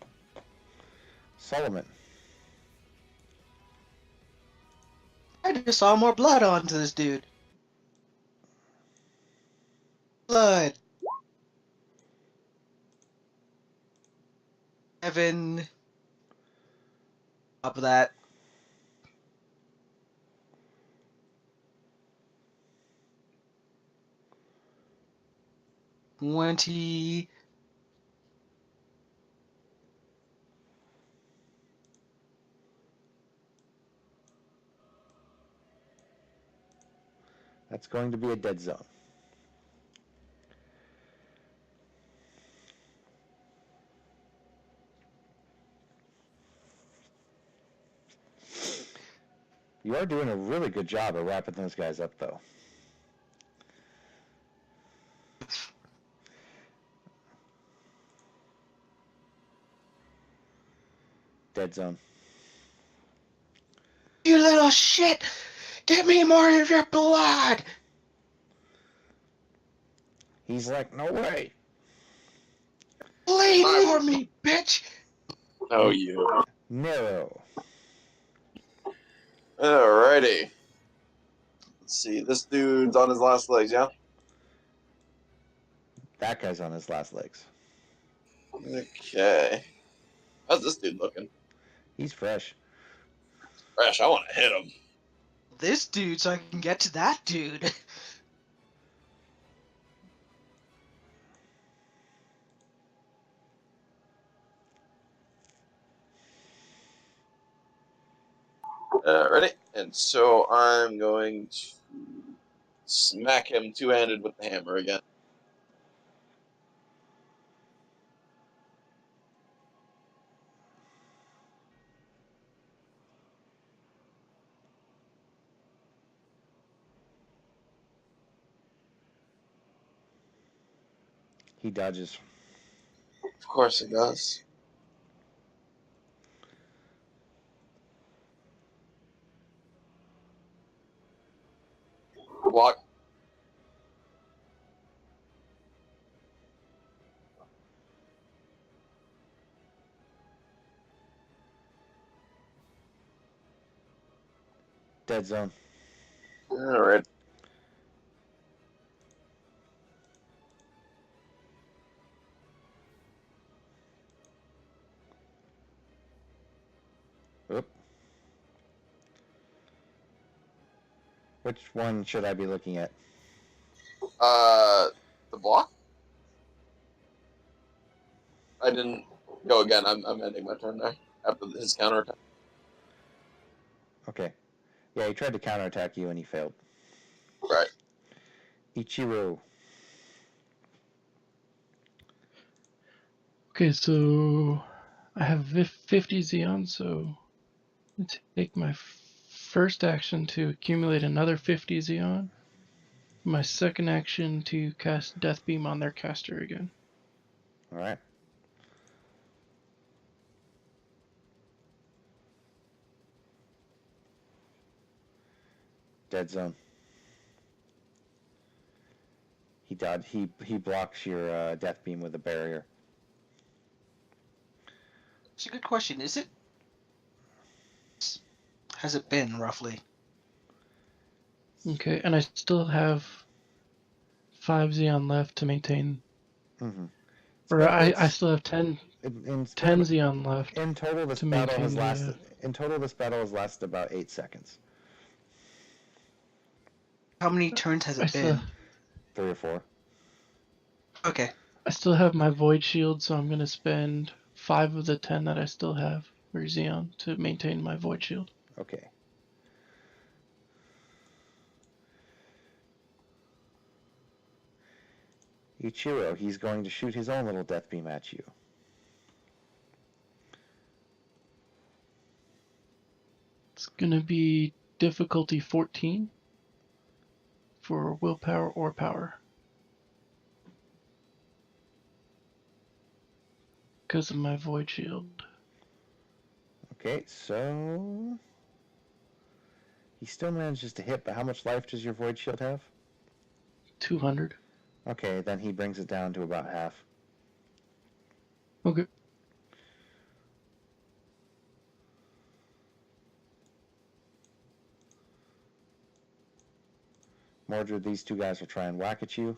Solomon. I just saw more blood onto this dude. Blood. Evan. Top of that. $20. That's going to be a dead zone. You are doing a really good job of wrapping those guys up, though. Dead zone. You little shit! Give me more of your blood! He's like, no way. Bleed for me, bitch! Oh, you. Narrow. Alrighty. Let's see. This dude's on his last legs, yeah? That guy's on his last legs. Okay. How's this dude looking? He's fresh. Fresh, I want to hit him. This dude, so I can get to that dude. Ready? And so I'm going to smack him two-handed with the hammer again. He dodges. Of course it does. Block. Dead zone. Alright. Oop. Which one should I be looking at? The block? I didn't go again. I'm ending my turn there after his counterattack. Okay. Yeah, he tried to counterattack you and he failed. Right. Ichiro. Okay, so I have 50 Xeon, so I'm gonna take my first action to accumulate another 50 Xeon. My second action to cast Death Beam on their caster again. All right. Dead zone. He died. He blocks your death beam with a barrier. It's a good question. Is it? Has it been roughly? Okay, and I still have 5 Xeon left to maintain. Mm-hmm. Or I still have 10 in 10 total, Xeon left in total, this to battle has maintain the. lasted. In total, this battle has lasted about 8 seconds. How many turns has I it still been? 3 or 4. Okay. I still have my void shield, so I'm gonna spend 5 of the 10 that I still have for Xeon to maintain my void shield. Okay. Ichiro, he's going to shoot his own little death beam at you. It's gonna be difficulty 14 for willpower or power. Because of my void shield. Okay, so he still manages to hit, but how much life does your void shield have? 200. Okay, then he brings it down to about half. Okay. Mordred, these two guys will try and whack at you.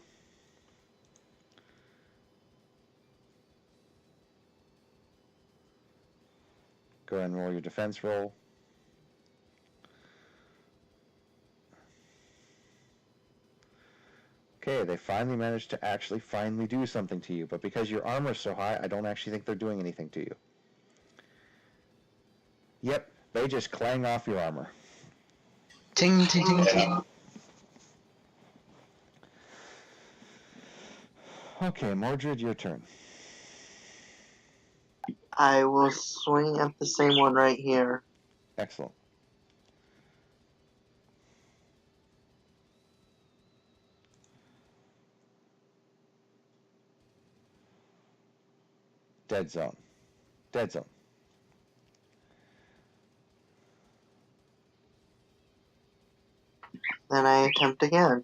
Go ahead and roll your defense roll. Okay, they finally managed to actually finally do something to you, but because your armor's so high, I don't actually think they're doing anything to you. Yep, they just clang off your armor. Ting, ting, ting, ting. Okay, Mordred, your turn. I will swing at the same one right here. Excellent. Dead zone. Dead zone. Then I attempt again.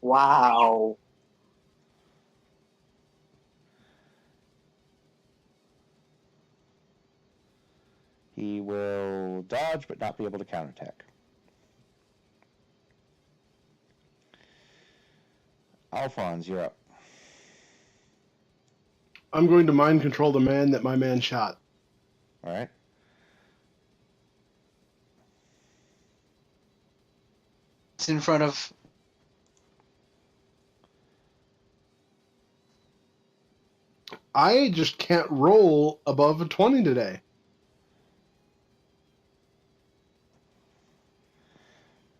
Wow. He will dodge, but not be able to counterattack. Alphonse, you're up. I'm going to mind control the man that my man shot. All right. It's in front of. I just can't roll above a 20 today.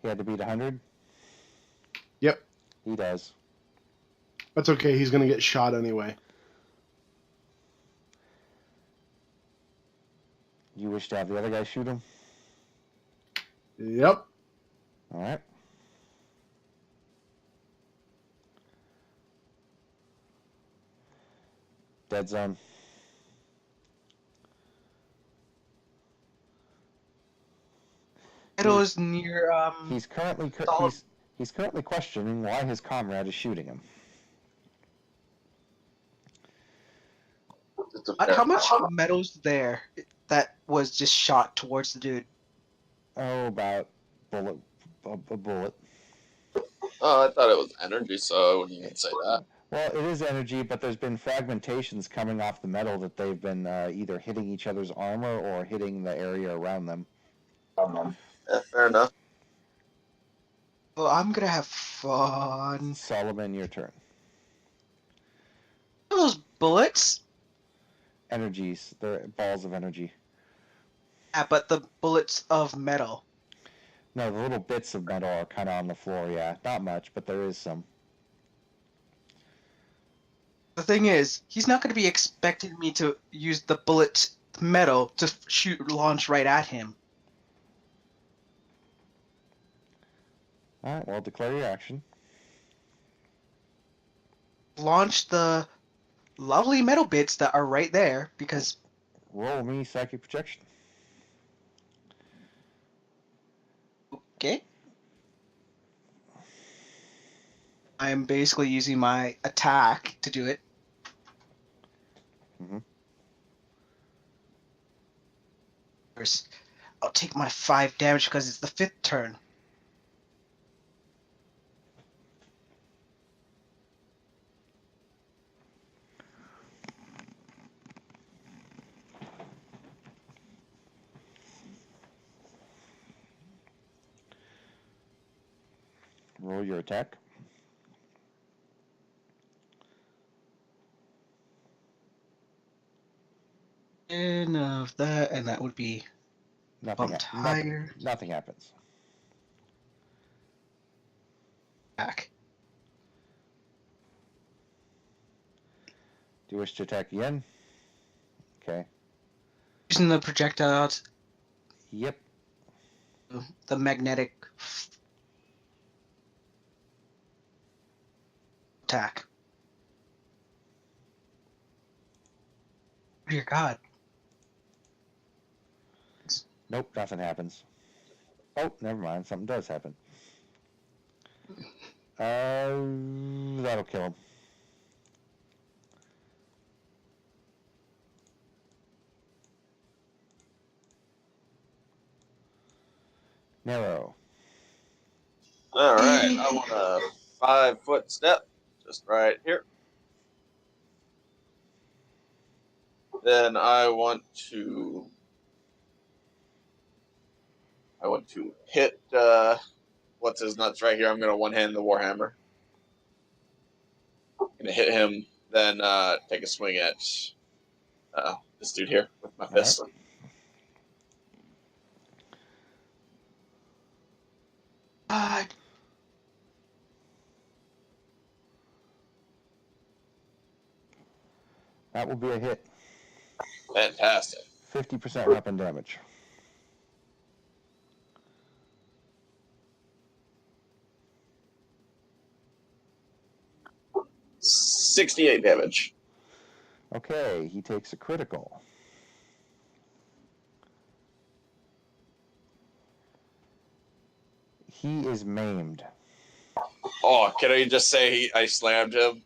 He had to beat 100? Yep. He does. That's okay. He's going to get shot anyway. You wish to have the other guy shoot him? Yep. All right. Dead zone. Meadows near. He's currently Solid. he's currently questioning why his comrade is shooting him. It's a How much Meadows there that was just shot towards the dude? Oh, about a bullet. Oh, I thought it was energy, so I wouldn't even say that. Well, it is energy, but there's been fragmentations coming off the metal that they've been either hitting each other's armor or hitting the area around them. Yeah, fair enough. Well, I'm gonna have fun. Solomon, your turn. Those bullets? Energies. They're balls of energy. Yeah, but the bullets of metal. No, the little bits of metal are kind of on the floor, yeah. Not much, but there is some. The thing is, he's not going to be expecting me to use the bullet metal to launch right at him. Alright, well, declare your action. Launch the lovely metal bits that are right there, because... Roll me psychic projection. Okay. I'm basically using my attack to do it. Mhm. First, I'll take my 5 damage because it's the 5th turn. Roll your attack. And of that, and that would be bumped higher. Nothing happens. Back. Do you wish to attack again? Okay. Using the projectiles, Yep. the magnetic attack. Dear God. Nope, nothing happens. Oh, never mind. Something does happen. That'll kill him. Narrow. All right, I want a 5-foot step, just right here. Then I want to hit what's his nuts right here. I'm gonna one-hand the warhammer. Gonna hit him, then take a swing at this dude here with my fist. Right. God. That will be a hit. Fantastic. 50% weapon damage. $68 damage. Okay, he takes a critical. He is maimed. Oh, can I just say I slammed him?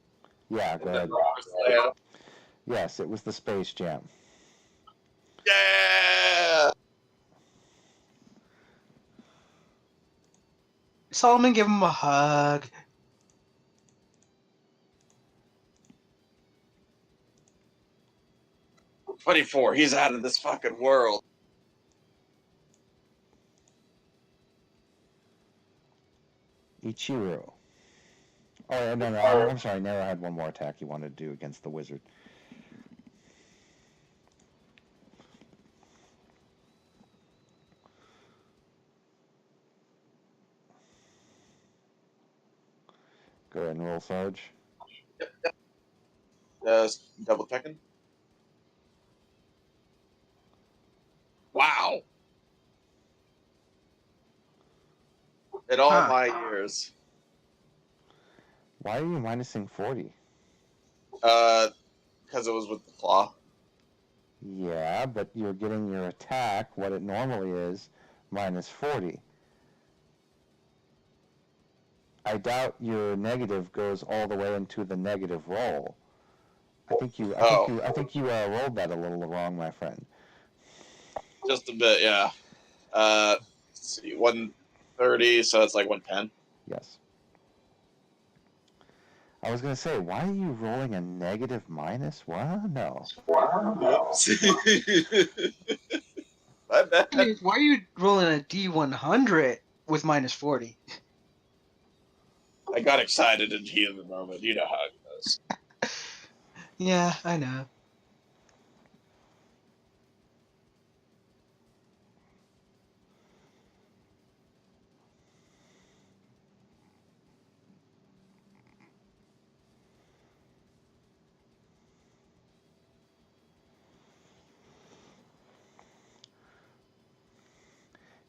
Yeah, go ahead. Slam. Yes, it was the Space Jam. Yeah! Solomon, give him a hug. $24. He's out of this fucking world. Ichiro. Oh, no, I'm sorry. Nero had one more attack he wanted to do against the wizard. Go ahead and roll, Sarge. Double checking. Wow. In all my years. Why are you minusing 40? Because it was with the claw. Yeah, but you're getting your attack, what it normally is, minus 40. I doubt your negative goes all the way into the negative roll. I think you rolled that a little wrong, my friend. Just a bit, yeah. Let's see, 130, so it's like 110. Yes. I was going to say, why are you rolling a negative minus? What? No. Whoops. My bad. Why are you rolling a D100 with minus 40? I got excited in the heat of the moment. You know how it goes. Yeah, I know.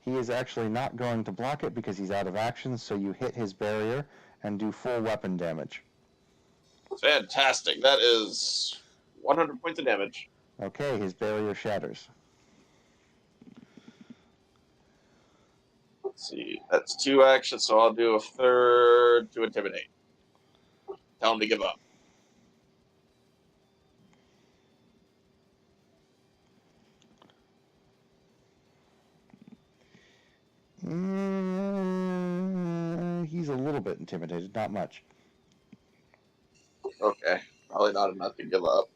He is actually not going to block it because he's out of action, so you hit his barrier and do full weapon damage. Fantastic. That is 100 points of damage. Okay, his barrier shatters. Let's see. That's 2 actions, so I'll do a third to intimidate. Tell him to give up. He's a little bit intimidated, not much. Okay, probably not enough to give up.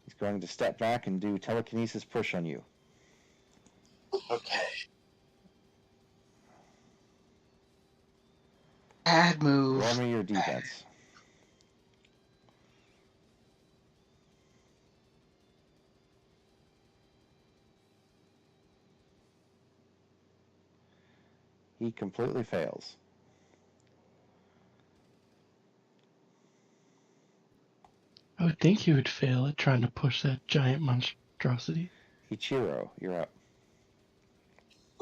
He's going to step back and do telekinesis push on you. Okay. Bad move. Roll me your defense. He completely fails. I would think he would fail at trying to push that giant monstrosity. Ichiro, you're up.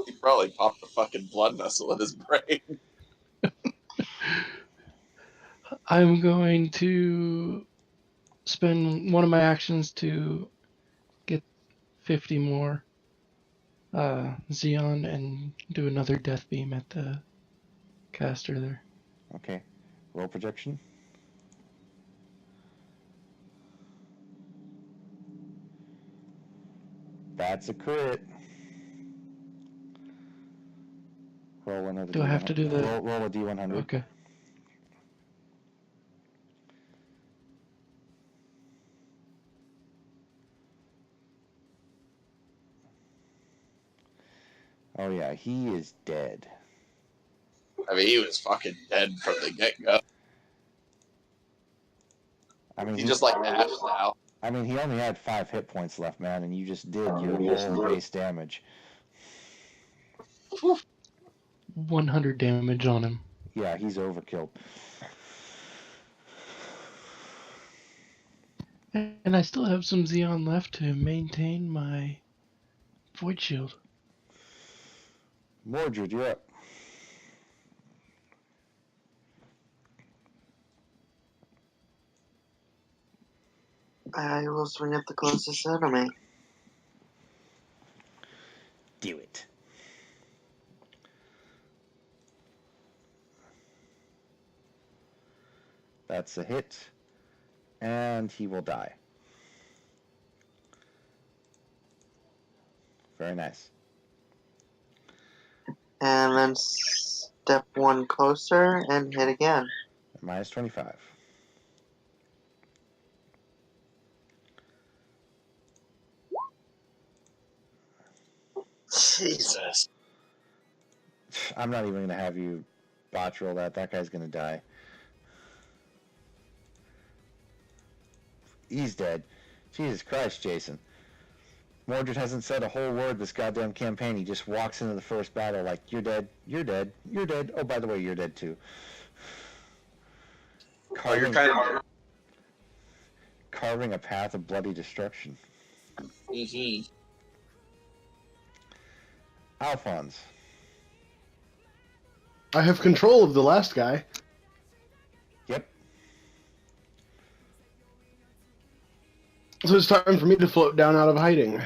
He probably popped a fucking blood vessel in his brain. I'm going to spend one of my actions to get 50 more Xeon and do another death beam at the caster there. Okay. Roll projection. That's a crit. Roll one of the Do I have to do the... roll a D100. Okay. Oh yeah, he is dead. I mean, he was fucking dead from the get-go. I mean, He's just like Ash now. I mean, he only had 5 hit points left, man, and you just did your whole base damage. 100 damage on him. Yeah, he's overkill. And I still have some Xeon left to maintain my void shield. Mordred, you're up. I will swing at the closest enemy. Do it. That's a hit. And he will die. Very nice. And then step one closer and hit again. Minus 25. Jesus. I'm not even going to have you botch roll that. That guy's going to die. He's dead. Jesus Christ, Jason. Mordred hasn't said a whole word this goddamn campaign. He just walks into the first battle like, you're dead, you're dead, you're dead. Oh, by the way, you're dead too. Oh, you're kind of... Carving a path of bloody destruction. Mm-hmm. Alphonse. I have control of the last guy. Yep. So it's time for me to float down out of hiding.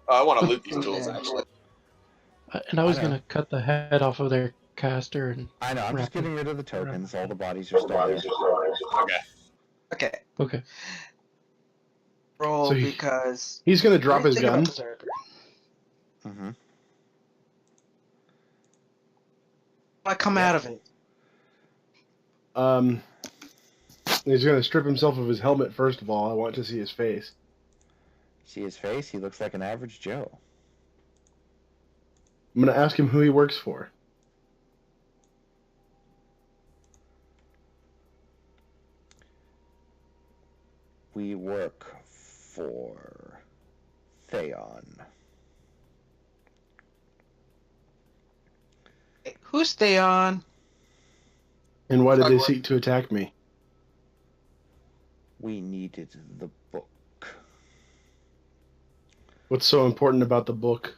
I want to loot these tools, actually. And I was I know. going to cut the head off of their caster and... I know, I'm just wrap it getting rid of the tokens. around. All the bodies are still there. Okay. Okay. Okay. Roll So because He's going to drop his think about gun. Berserker. Mm-hmm. I come out of it. He's going to strip himself of his helmet first of all. I want to see his face. See his face? He looks like an average Joe. I'm going to ask him who he works for. We work for Theon. Hey, who's Theon? And why did they seek to attack me? We needed the book. What's so important about the book?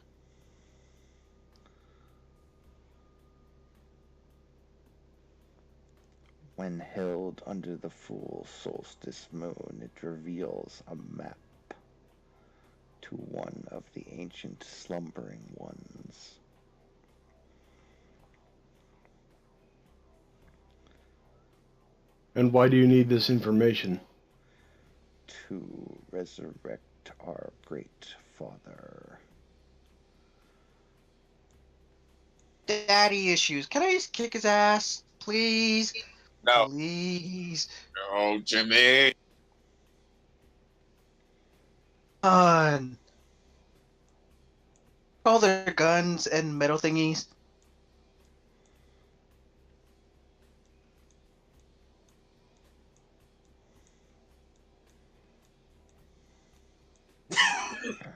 When held under the full solstice moon, it reveals a map to one of the ancient slumbering ones. And why do you need this information? To resurrect our great father. Daddy issues. Can I just kick his ass? Please? No, Please? no, Jimmy. On. All their guns and metal thingies.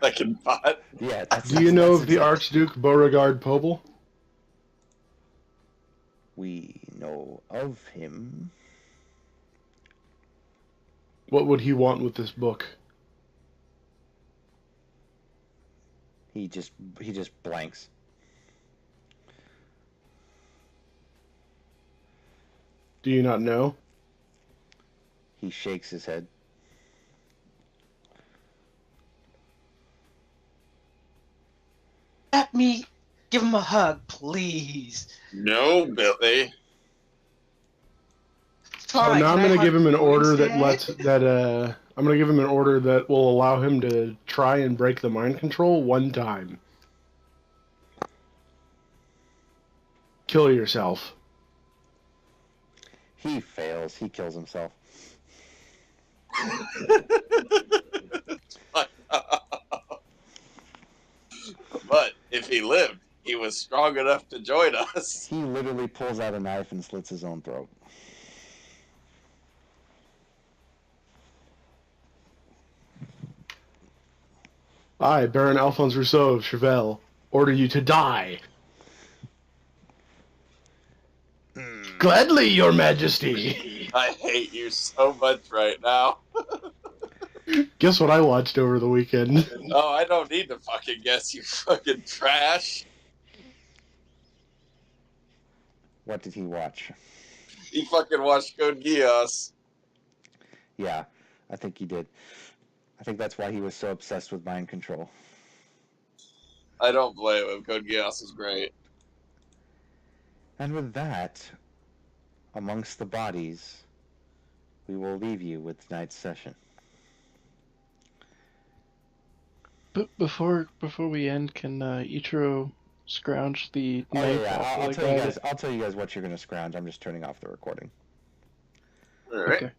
Fucking bot. Yeah, that's. Do you know that's of the exact- Archduke Beauregard Pobel? We know of him. What would he want with this book? He just blanks. Do you not know? He shakes his head. Let me give him a hug, please. No, Billy. Fine. Oh, now I'm can I gonna hug give him an you order that instead? lets that I'm gonna give him an order that will allow him to try and break the mind control one time. Kill yourself. He fails. He kills himself. But if he lived, he was strong enough to join us. He literally pulls out a knife and slits his own throat. I, Baron Alphonse Rousseau of Chevelle, order you to die. Gladly, your majesty. I hate you so much right now. Guess what I watched over the weekend? Oh, I don't need to fucking guess, you fucking trash. What did he watch? He fucking watched Code Geass. Yeah, I think he did. I think that's why he was so obsessed with mind control. I don't blame him. Code Geass is great. And with that, amongst the bodies, we will leave you with tonight's session. But before we end, can Ichiro scrounge the Oh knife yeah, off I'll the tell you guy guys. I'll tell you guys what you're gonna scrounge. I'm just turning off the recording. All right. Okay.